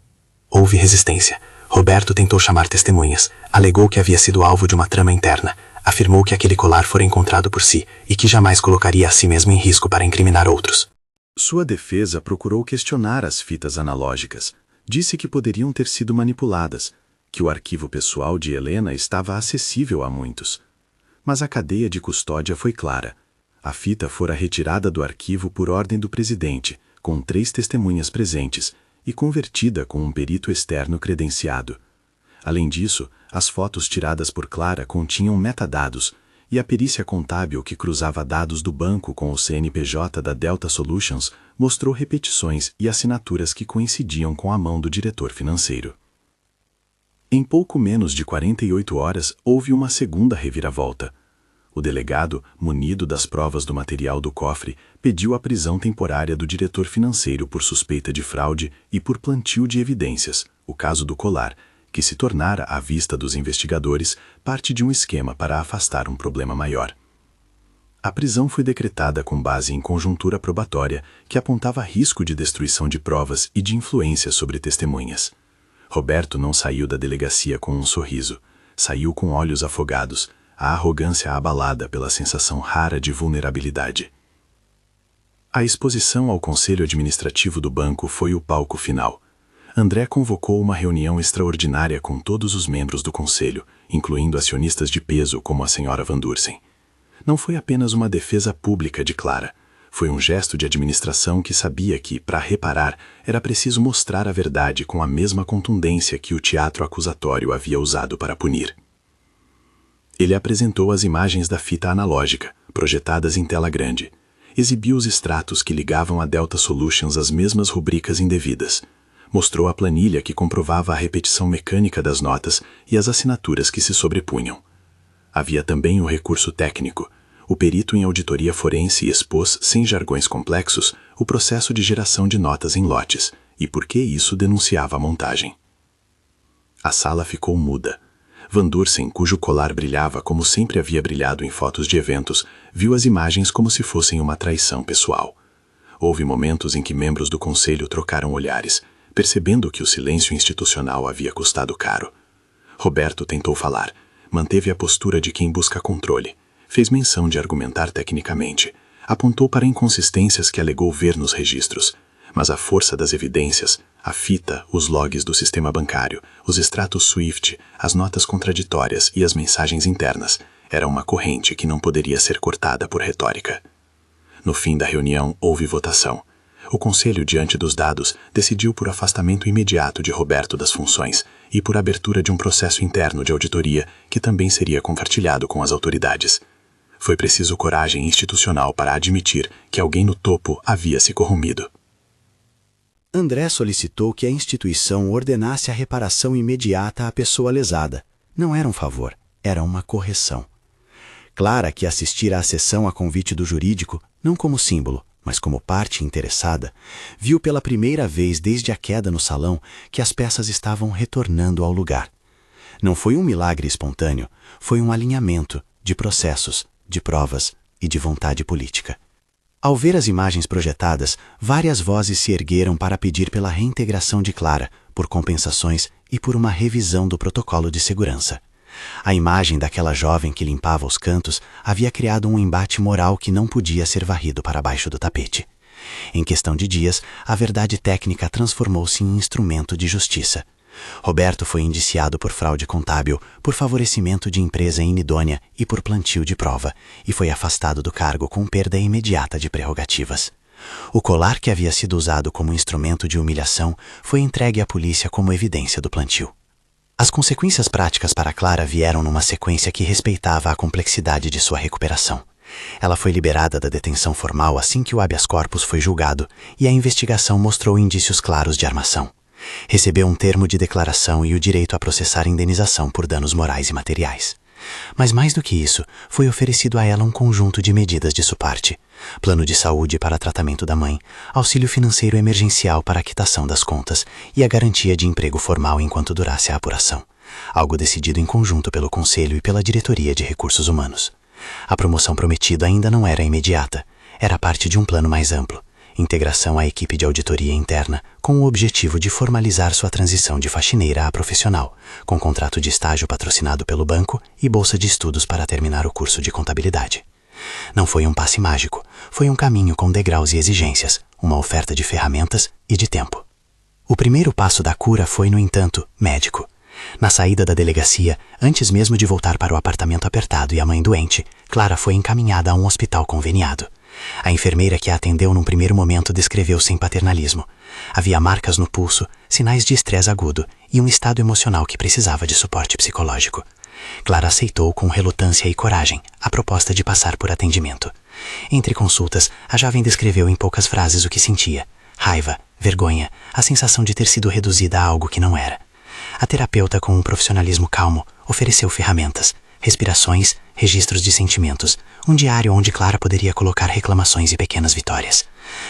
Houve resistência. Roberto tentou chamar testemunhas, alegou que havia sido alvo de uma trama interna, afirmou que aquele colar fora encontrado por si e que jamais colocaria a si mesmo em risco para incriminar outros. Sua defesa procurou questionar as fitas analógicas. Disse que poderiam ter sido manipuladas, que o arquivo pessoal de Helena estava acessível a muitos. Mas a cadeia de custódia foi clara. A fita fora retirada do arquivo por ordem do presidente, com 3 testemunhas presentes, e convertida com um perito externo credenciado. Além disso, as fotos tiradas por Clara continham metadados, e a perícia contábil que cruzava dados do banco com o CNPJ da Delta Solutions mostrou repetições e assinaturas que coincidiam com a mão do diretor financeiro. Em pouco menos de 48 horas, houve uma segunda reviravolta. O delegado, munido das provas do material do cofre, pediu a prisão temporária do diretor financeiro por suspeita de fraude e por plantio de evidências, o caso do colar, que se tornara, à vista dos investigadores, parte de um esquema para afastar um problema maior. A prisão foi decretada com base em conjuntura probatória que apontava risco de destruição de provas e de influência sobre testemunhas. Roberto não saiu da delegacia com um sorriso. Saiu com olhos afogados, a arrogância abalada pela sensação rara de vulnerabilidade. A exposição ao Conselho Administrativo do banco foi o palco final. André convocou uma reunião extraordinária com todos os membros do conselho, incluindo acionistas de peso como a senhora Van Dursen. Não foi apenas uma defesa pública de Clara. Foi um gesto de administração que sabia que, para reparar, era preciso mostrar a verdade com a mesma contundência que o teatro acusatório havia usado para punir. Ele apresentou as imagens da fita analógica, projetadas em tela grande. Exibiu os extratos que ligavam a Delta Solutions às mesmas rubricas indevidas. Mostrou a planilha que comprovava a repetição mecânica das notas e as assinaturas que se sobrepunham. Havia também o recurso técnico. O perito em auditoria forense expôs, sem jargões complexos, o processo de geração de notas em lotes e por que isso denunciava a montagem. A sala ficou muda. Van Dursen, cujo colar brilhava como sempre havia brilhado em fotos de eventos, viu as imagens como se fossem uma traição pessoal. Houve momentos em que membros do conselho trocaram olhares, percebendo que o silêncio institucional havia custado caro. Roberto tentou falar, manteve a postura de quem busca controle. Fez menção de argumentar tecnicamente, apontou para inconsistências que alegou ver nos registros, mas a força das evidências, a fita, os logs do sistema bancário, os extratos SWIFT, as notas contraditórias e as mensagens internas, era uma corrente que não poderia ser cortada por retórica. No fim da reunião, houve votação. O conselho, diante dos dados, decidiu por afastamento imediato de Roberto das funções e por abertura de um processo interno de auditoria que também seria compartilhado com as autoridades. Foi preciso coragem institucional para admitir que alguém no topo havia se corrompido. André solicitou que a instituição ordenasse a reparação imediata à pessoa lesada. Não era um favor, era uma correção. Clara, que assistira à sessão a convite do jurídico, não como símbolo, mas como parte interessada, viu pela primeira vez desde a queda no salão que as peças estavam retornando ao lugar. Não foi um milagre espontâneo, foi um alinhamento de processos, de provas e de vontade política. Ao ver as imagens projetadas, várias vozes se ergueram para pedir pela reintegração de Clara, por compensações e por uma revisão do protocolo de segurança. A imagem daquela jovem que limpava os cantos havia criado um embate moral que não podia ser varrido para baixo do tapete. Em questão de dias, a verdade técnica transformou-se em instrumento de justiça. Roberto foi indiciado por fraude contábil, por favorecimento de empresa inidônea e por plantio de prova, e foi afastado do cargo com perda imediata de prerrogativas. O colar que havia sido usado como instrumento de humilhação foi entregue à polícia como evidência do plantio. As consequências práticas para Clara vieram numa sequência que respeitava a complexidade de sua recuperação. Ela foi liberada da detenção formal assim que o habeas corpus foi julgado e a investigação mostrou indícios claros de armação. Recebeu um termo de declaração e o direito a processar indenização por danos morais e materiais. Mas mais do que isso, foi oferecido a ela um conjunto de medidas de suparte: plano de saúde para tratamento da mãe, auxílio financeiro emergencial para a quitação das contas e a garantia de emprego formal enquanto durasse a apuração, algo decidido em conjunto pelo Conselho e pela Diretoria de Recursos Humanos. A promoção prometida ainda não era imediata, era parte de um plano mais amplo: integração à equipe de auditoria interna, com o objetivo de formalizar sua transição de faxineira a profissional, com contrato de estágio patrocinado pelo banco e bolsa de estudos para terminar o curso de contabilidade. Não foi um passe mágico, foi um caminho com degraus e exigências, uma oferta de ferramentas e de tempo. O primeiro passo da cura foi, no entanto, médico. Na saída da delegacia, antes mesmo de voltar para o apartamento apertado e a mãe doente, Clara foi encaminhada a um hospital conveniado. A enfermeira que a atendeu num primeiro momento descreveu sem paternalismo. Havia marcas no pulso, sinais de estresse agudo e um estado emocional que precisava de suporte psicológico. Clara aceitou com relutância e coragem a proposta de passar por atendimento. Entre consultas, a jovem descreveu em poucas frases o que sentia: raiva, vergonha, a sensação de ter sido reduzida a algo que não era. A terapeuta, com um profissionalismo calmo, ofereceu ferramentas, respirações, registros de sentimentos, um diário onde Clara poderia colocar reclamações e pequenas vitórias.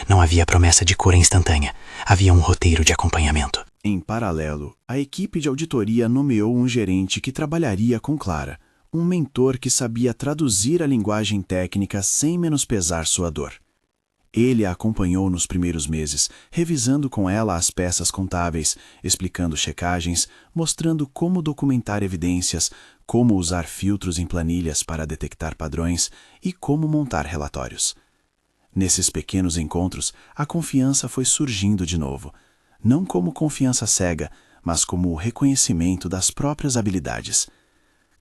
Não havia promessa de cura instantânea, havia um roteiro de acompanhamento. Em paralelo, a equipe de auditoria nomeou um gerente que trabalharia com Clara, um mentor que sabia traduzir a linguagem técnica sem menosprezar sua dor. Ele a acompanhou nos primeiros meses, revisando com ela as peças contábeis, explicando checagens, mostrando como documentar evidências, como usar filtros em planilhas para detectar padrões e como montar relatórios. Nesses pequenos encontros, a confiança foi surgindo de novo, não como confiança cega, mas como o reconhecimento das próprias habilidades.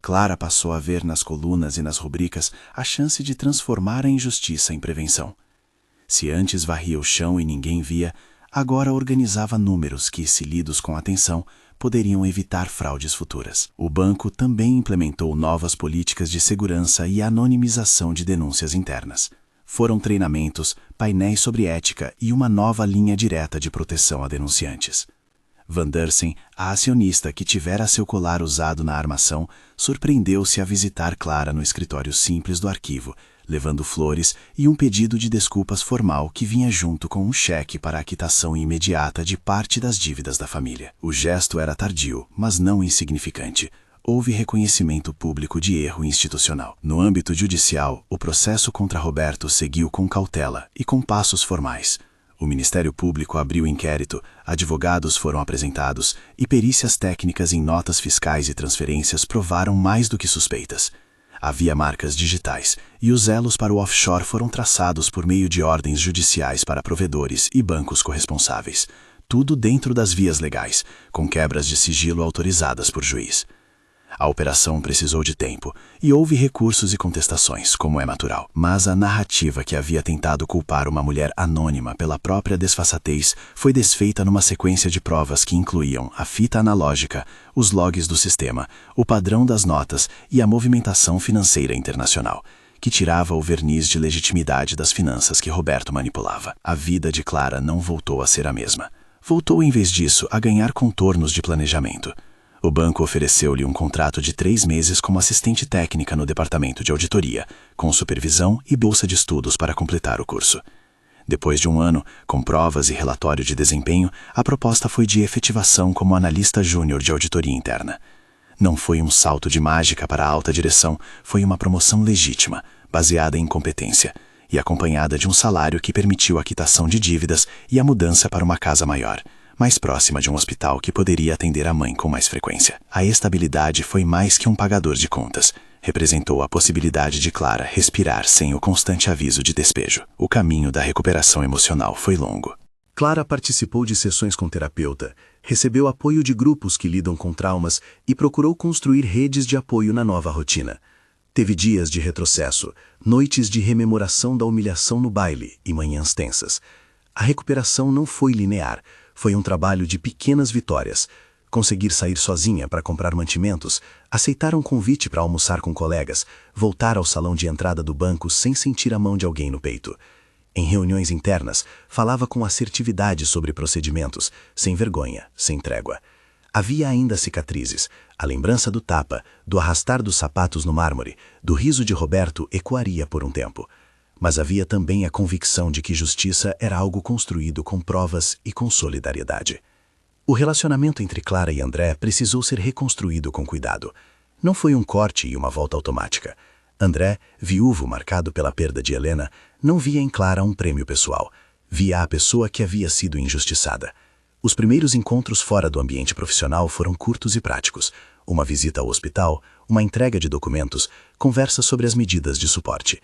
Clara passou a ver nas colunas e nas rubricas a chance de transformar a injustiça em prevenção. Se antes varria o chão e ninguém via, agora organizava números que, se lidos com atenção, poderiam evitar fraudes futuras. O banco também implementou novas políticas de segurança e anonimização de denúncias internas. Foram treinamentos, painéis sobre ética e uma nova linha direta de proteção a denunciantes. Van Dersen, a acionista que tivera seu colar usado na armação, surpreendeu-se a visitar Clara no escritório simples do arquivo, levando flores e um pedido de desculpas formal que vinha junto com um cheque para a quitação imediata de parte das dívidas da família. O gesto era tardio, mas não insignificante. Houve reconhecimento público de erro institucional. No âmbito judicial, o processo contra Roberto seguiu com cautela e com passos formais. O Ministério Público abriu inquérito, advogados foram apresentados e perícias técnicas em notas fiscais e transferências provaram mais do que suspeitas. Havia marcas digitais e os elos para o offshore foram traçados por meio de ordens judiciais para provedores e bancos corresponsáveis. Tudo dentro das vias legais, com quebras de sigilo autorizadas por juiz. A operação precisou de tempo e houve recursos e contestações, como é natural. Mas a narrativa que havia tentado culpar uma mulher anônima pela própria desfaçatez foi desfeita numa sequência de provas que incluíam a fita analógica, os logs do sistema, o padrão das notas e a movimentação financeira internacional, que tirava o verniz de legitimidade das finanças que Roberto manipulava. A vida de Clara não voltou a ser a mesma. Voltou, em vez disso, a ganhar contornos de planejamento. O banco ofereceu-lhe um contrato de 3 meses como assistente técnica no departamento de auditoria, com supervisão e bolsa de estudos para completar o curso. Depois de um ano, com provas e relatório de desempenho, a proposta foi de efetivação como analista júnior de auditoria interna. Não foi um salto de mágica para a alta direção, foi uma promoção legítima, baseada em competência, e acompanhada de um salário que permitiu a quitação de dívidas e a mudança para uma casa maior, mais próxima de um hospital que poderia atender a mãe com mais frequência. A estabilidade foi mais que um pagador de contas. Representou a possibilidade de Clara respirar sem o constante aviso de despejo. O caminho da recuperação emocional foi longo. Clara participou de sessões com terapeuta, recebeu apoio de grupos que lidam com traumas e procurou construir redes de apoio na nova rotina. Teve dias de retrocesso, noites de rememoração da humilhação no baile e manhãs tensas. A recuperação não foi linear. Foi um trabalho de pequenas vitórias. Conseguir sair sozinha para comprar mantimentos, aceitar um convite para almoçar com colegas, voltar ao salão de entrada do banco sem sentir a mão de alguém no peito. Em reuniões internas, falava com assertividade sobre procedimentos, sem vergonha, sem trégua. Havia ainda cicatrizes. A lembrança do tapa, do arrastar dos sapatos no mármore, do riso de Roberto ecoaria por um tempo. Mas havia também a convicção de que justiça era algo construído com provas e com solidariedade. O relacionamento entre Clara e André precisou ser reconstruído com cuidado. Não foi um corte e uma volta automática. André, viúvo marcado pela perda de Helena, não via em Clara um prêmio pessoal. Via a pessoa que havia sido injustiçada. Os primeiros encontros fora do ambiente profissional foram curtos e práticos. Uma visita ao hospital, uma entrega de documentos, conversa sobre as medidas de suporte.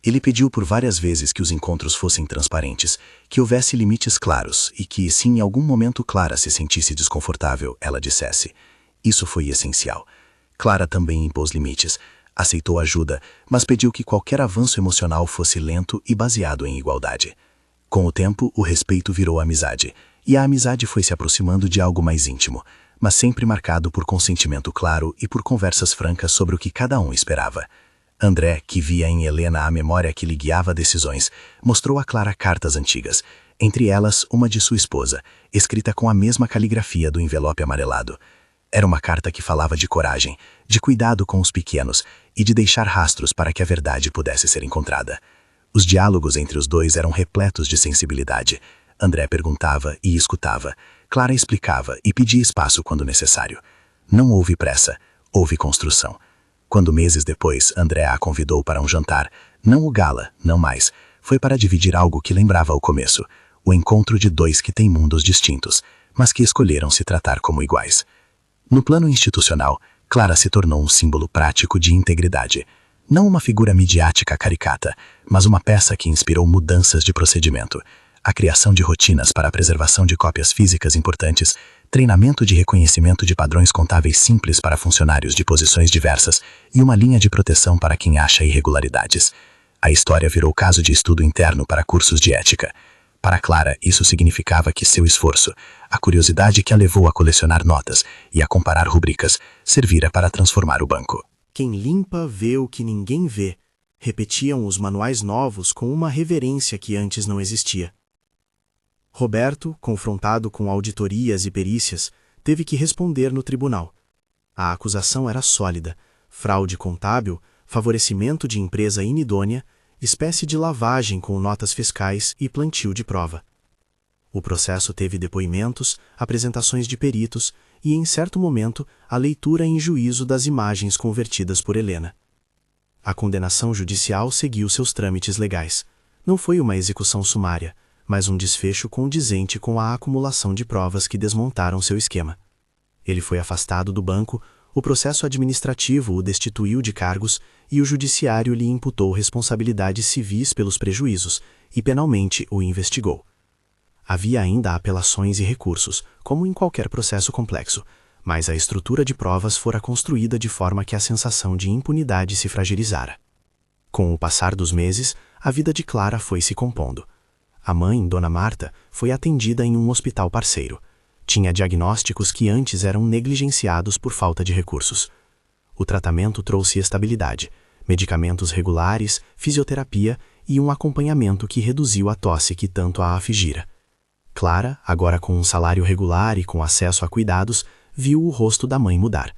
Ele pediu por várias vezes que os encontros fossem transparentes, que houvesse limites claros e que, se em algum momento Clara se sentisse desconfortável, ela dissesse. Isso foi essencial. Clara também impôs limites, aceitou ajuda, mas pediu que qualquer avanço emocional fosse lento e baseado em igualdade. Com o tempo, o respeito virou amizade, e a amizade foi se aproximando de algo mais íntimo, mas sempre marcado por consentimento claro e por conversas francas sobre o que cada um esperava. André, que via em Helena a memória que lhe guiava decisões, mostrou a Clara cartas antigas, entre elas uma de sua esposa, escrita com a mesma caligrafia do envelope amarelado. Era uma carta que falava de coragem, de cuidado com os pequenos e de deixar rastros para que a verdade pudesse ser encontrada. Os diálogos entre os dois eram repletos de sensibilidade. André perguntava e escutava, Clara explicava e pedia espaço quando necessário. Não houve pressa, houve construção. Quando meses depois André a convidou para um jantar, não o gala, não mais, foi para dividir algo que lembrava o começo, o encontro de dois que têm mundos distintos, mas que escolheram se tratar como iguais. No plano institucional, Clara se tornou um símbolo prático de integridade. Não uma figura midiática caricata, mas uma peça que inspirou mudanças de procedimento. A criação de rotinas para a preservação de cópias físicas importantes, treinamento de reconhecimento de padrões contábeis simples para funcionários de posições diversas e uma linha de proteção para quem acha irregularidades. A história virou caso de estudo interno para cursos de ética. Para Clara, isso significava que seu esforço, a curiosidade que a levou a colecionar notas e a comparar rubricas, servira para transformar o banco. Quem limpa vê o que ninguém vê, repetiam os manuais novos com uma reverência que antes não existia. Roberto, confrontado com auditorias e perícias, teve que responder no tribunal. A acusação era sólida: fraude contábil, favorecimento de empresa inidônea, espécie de lavagem com notas fiscais e plantio de prova. O processo teve depoimentos, apresentações de peritos e, em certo momento, a leitura em juízo das imagens convertidas por Helena. A condenação judicial seguiu seus trâmites legais. Não foi uma execução sumária, mas um desfecho condizente com a acumulação de provas que desmontaram seu esquema. Ele foi afastado do banco, o processo administrativo o destituiu de cargos e o judiciário lhe imputou responsabilidades civis pelos prejuízos e penalmente o investigou. Havia ainda apelações e recursos, como em qualquer processo complexo, mas a estrutura de provas fora construída de forma que a sensação de impunidade se fragilizara. Com o passar dos meses, a vida de Clara foi se compondo. A mãe, Dona Marta, foi atendida em um hospital parceiro. Tinha diagnósticos que antes eram negligenciados por falta de recursos. O tratamento trouxe estabilidade, medicamentos regulares, fisioterapia e um acompanhamento que reduziu a tosse que tanto a afligira. Clara, agora com um salário regular e com acesso a cuidados, viu o rosto da mãe mudar.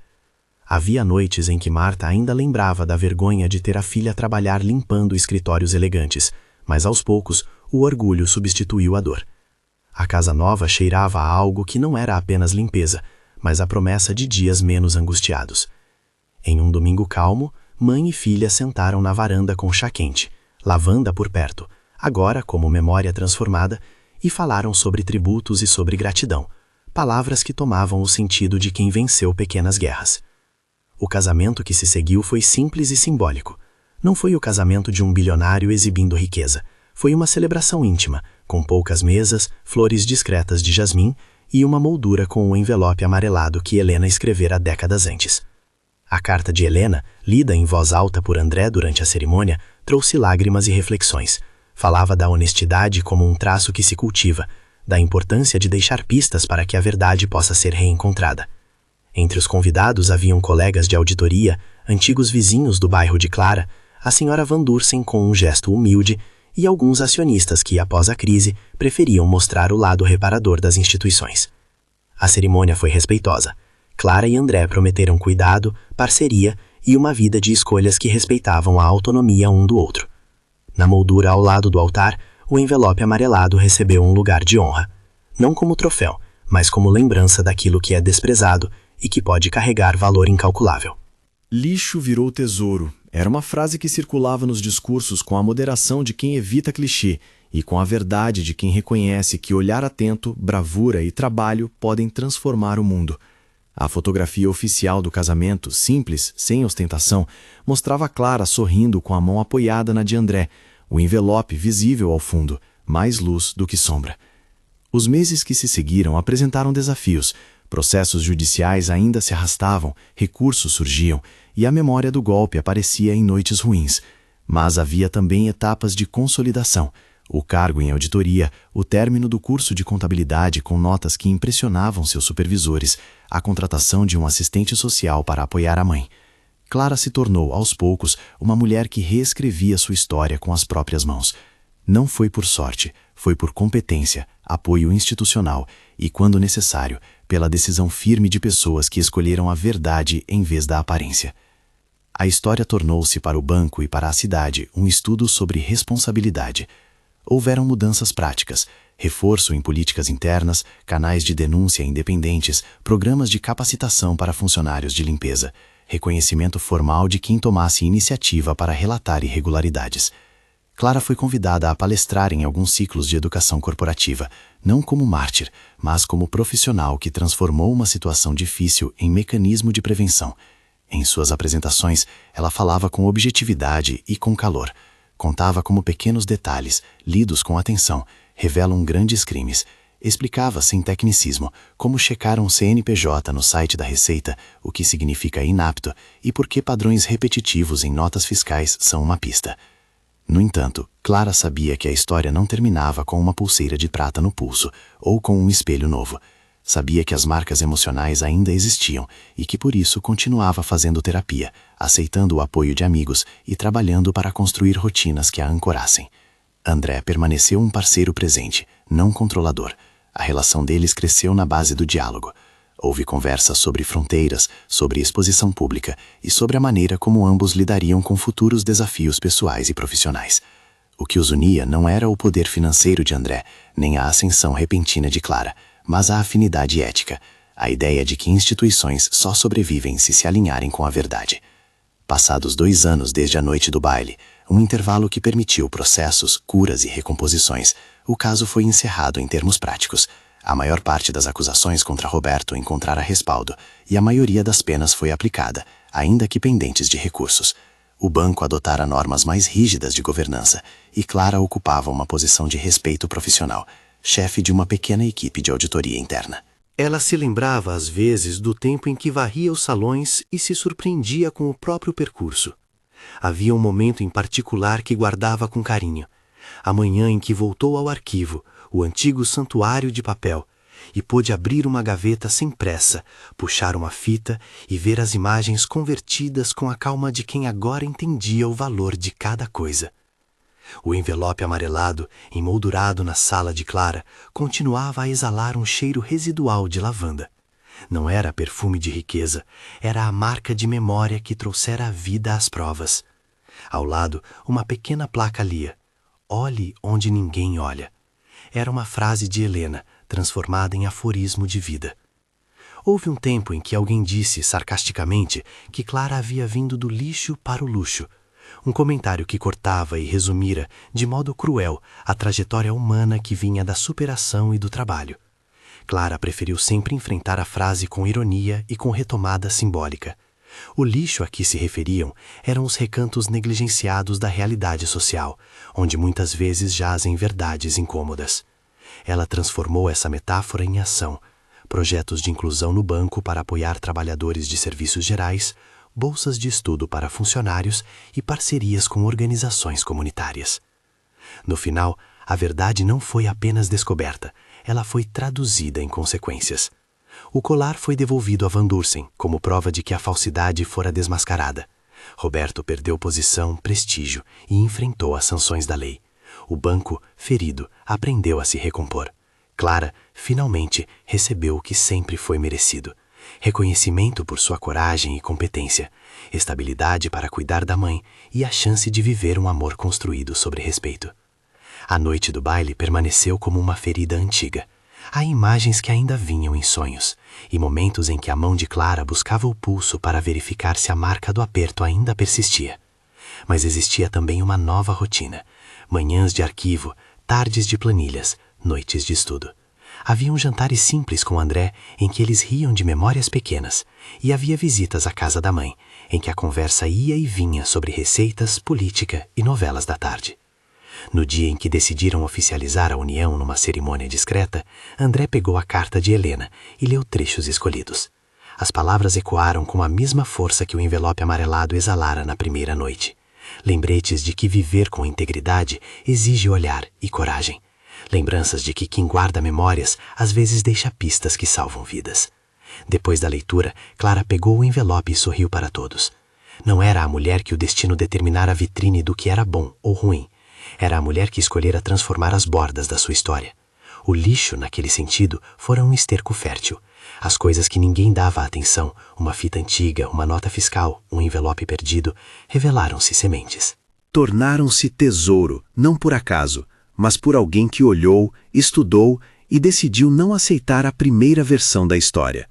Havia noites em que Marta ainda lembrava da vergonha de ter a filha trabalhar limpando escritórios elegantes, mas aos poucos o orgulho substituiu a dor. A casa nova cheirava a algo que não era apenas limpeza, mas a promessa de dias menos angustiados. Em um domingo calmo, mãe e filha sentaram na varanda com chá quente, lavanda por perto, agora como memória transformada, e falaram sobre tributos e sobre gratidão, palavras que tomavam o sentido de quem venceu pequenas guerras. O casamento que se seguiu foi simples e simbólico. Não foi o casamento de um bilionário exibindo riqueza. Foi uma celebração íntima, com poucas mesas, flores discretas de jasmim e uma moldura com o envelope amarelado que Helena escrevera décadas antes. A carta de Helena, lida em voz alta por André durante a cerimônia, trouxe lágrimas e reflexões. Falava da honestidade como um traço que se cultiva, da importância de deixar pistas para que a verdade possa ser reencontrada. Entre os convidados haviam colegas de auditoria, antigos vizinhos do bairro de Clara, a senhora Van Dursen com um gesto humilde e alguns acionistas que, após a crise, preferiam mostrar o lado reparador das instituições. A cerimônia foi respeitosa. Clara e André prometeram cuidado, parceria e uma vida de escolhas que respeitavam a autonomia um do outro. Na moldura ao lado do altar, o envelope amarelado recebeu um lugar de honra, não como troféu, mas como lembrança daquilo que é desprezado e que pode carregar valor incalculável. Lixo virou tesouro. Era uma frase que circulava nos discursos com a moderação de quem evita clichê e com a verdade de quem reconhece que olhar atento, bravura e trabalho podem transformar o mundo. A fotografia oficial do casamento, simples, sem ostentação, mostrava Clara sorrindo com a mão apoiada na de André, o envelope visível ao fundo, mais luz do que sombra. Os meses que se seguiram apresentaram desafios. Processos judiciais ainda se arrastavam, recursos surgiam e a memória do golpe aparecia em noites ruins. Mas havia também etapas de consolidação, o cargo em auditoria, o término do curso de contabilidade com notas que impressionavam seus supervisores, a contratação de um assistente social para apoiar a mãe. Clara se tornou, aos poucos, uma mulher que reescrevia sua história com as próprias mãos. Não foi por sorte, foi por competência, apoio institucional e, quando necessário, pela decisão firme de pessoas que escolheram a verdade em vez da aparência. A história tornou-se para o banco e para a cidade um estudo sobre responsabilidade. Houveram mudanças práticas, reforço em políticas internas, canais de denúncia independentes, programas de capacitação para funcionários de limpeza, reconhecimento formal de quem tomasse iniciativa para relatar irregularidades. Clara foi convidada a palestrar em alguns ciclos de educação corporativa, não como mártir, mas como profissional que transformou uma situação difícil em mecanismo de prevenção. Em suas apresentações, ela falava com objetividade e com calor. Contava como pequenos detalhes, lidos com atenção, revelam grandes crimes, Explicava sem tecnicismo como checar um CNPJ no site da Receita, o que significa inapto e por que padrões repetitivos em notas fiscais são uma pista. No entanto, Clara sabia que a história não terminava com uma pulseira de prata no pulso ou com um espelho novo. Sabia que as marcas emocionais ainda existiam e que por isso continuava fazendo terapia, aceitando o apoio de amigos e trabalhando para construir rotinas que a ancorassem. André permaneceu um parceiro presente, não controlador. A relação deles cresceu na base do diálogo. Houve conversas sobre fronteiras, sobre exposição pública e sobre a maneira como ambos lidariam com futuros desafios pessoais e profissionais. O que os unia não era o poder financeiro de André, nem a ascensão repentina de Clara, mas a afinidade ética, a ideia de que instituições só sobrevivem se alinharem com a verdade. Passados 2 anos desde a noite do baile, um intervalo que permitiu processos, curas e recomposições, o caso foi encerrado em termos práticos. A maior parte das acusações contra Roberto encontrara respaldo e a maioria das penas foi aplicada, ainda que pendentes de recursos. O banco adotara normas mais rígidas de governança e Clara ocupava uma posição de respeito profissional, chefe de uma pequena equipe de auditoria interna. Ela se lembrava às vezes do tempo em que varria os salões e se surpreendia com o próprio percurso. Havia um momento em particular que guardava com carinho. A manhã em que voltou ao arquivo, o antigo santuário de papel, e pôde abrir uma gaveta sem pressa, puxar uma fita e ver as imagens convertidas com a calma de quem agora entendia o valor de cada coisa. O envelope amarelado, emoldurado na sala de Clara, continuava a exalar um cheiro residual de lavanda. Não era perfume de riqueza, era a marca de memória que trouxera a vida às provas. Ao lado, uma pequena placa lia: "Olhe onde ninguém olha". Era uma frase de Helena, transformada em aforismo de vida. Houve um tempo em que alguém disse, sarcasticamente, que Clara havia vindo do lixo para o luxo. Um comentário que cortava e resumira, de modo cruel, a trajetória humana que vinha da superação e do trabalho. Clara preferiu sempre enfrentar a frase com ironia e com retomada simbólica. O lixo a que se referiam eram os recantos negligenciados da realidade social, onde muitas vezes jazem verdades incômodas. Ela transformou essa metáfora em ação: projetos de inclusão no banco para apoiar trabalhadores de serviços gerais, bolsas de estudo para funcionários e parcerias com organizações comunitárias. No final, a verdade não foi apenas descoberta, ela foi traduzida em consequências. O colar foi devolvido a Van Dursen, como prova de que a falsidade fora desmascarada. Roberto perdeu posição, prestígio e enfrentou as sanções da lei. O banco, ferido, aprendeu a se recompor. Clara, finalmente, recebeu o que sempre foi merecido: reconhecimento por sua coragem e competência, estabilidade para cuidar da mãe e a chance de viver um amor construído sobre respeito. A noite do baile permaneceu como uma ferida antiga. Há imagens que ainda vinham em sonhos, e momentos em que a mão de Clara buscava o pulso para verificar se a marca do aperto ainda persistia. Mas existia também uma nova rotina: manhãs de arquivo, tardes de planilhas, noites de estudo. Haviam jantares simples com André, em que eles riam de memórias pequenas, e havia visitas à casa da mãe, em que a conversa ia e vinha sobre receitas, política e novelas da tarde. No dia em que decidiram oficializar a união numa cerimônia discreta, André pegou a carta de Helena e leu trechos escolhidos. As palavras ecoaram com a mesma força que o envelope amarelado exalara na primeira noite. Lembretes de que viver com integridade exige olhar e coragem. Lembranças de que quem guarda memórias às vezes deixa pistas que salvam vidas. Depois da leitura, Clara pegou o envelope e sorriu para todos. Não era a mulher que o destino determinara a vitrine do que era bom ou ruim. Era a mulher que escolhera transformar as bordas da sua história. O lixo, naquele sentido, fora um esterco fértil. As coisas que ninguém dava atenção, uma fita antiga, uma nota fiscal, um envelope perdido, revelaram-se sementes. Tornaram-se tesouro, não por acaso, mas por alguém que olhou, estudou e decidiu não aceitar a primeira versão da história.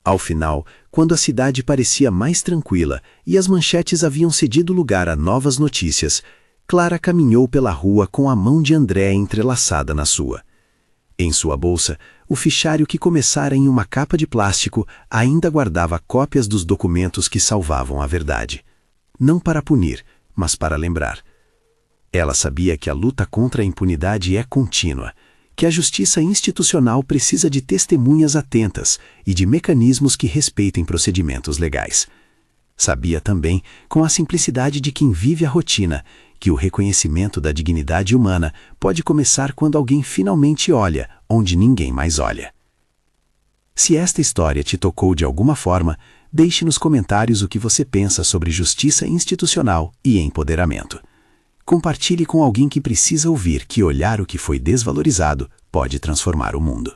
Ao final, quando a cidade parecia mais tranquila e as manchetes haviam cedido lugar a novas notícias, Clara caminhou pela rua com a mão de André entrelaçada na sua. Em sua bolsa, o fichário que começara em uma capa de plástico ainda guardava cópias dos documentos que salvavam a verdade. Não para punir, mas para lembrar. Ela sabia que a luta contra a impunidade é contínua, que a justiça institucional precisa de testemunhas atentas e de mecanismos que respeitem procedimentos legais. Sabia também, com a simplicidade de quem vive a rotina, que o reconhecimento da dignidade humana pode começar quando alguém finalmente olha onde ninguém mais olha. Se esta história te tocou de alguma forma, deixe nos comentários o que você pensa sobre justiça institucional e empoderamento. Compartilhe com alguém que precisa ouvir que olhar o que foi desvalorizado pode transformar o mundo.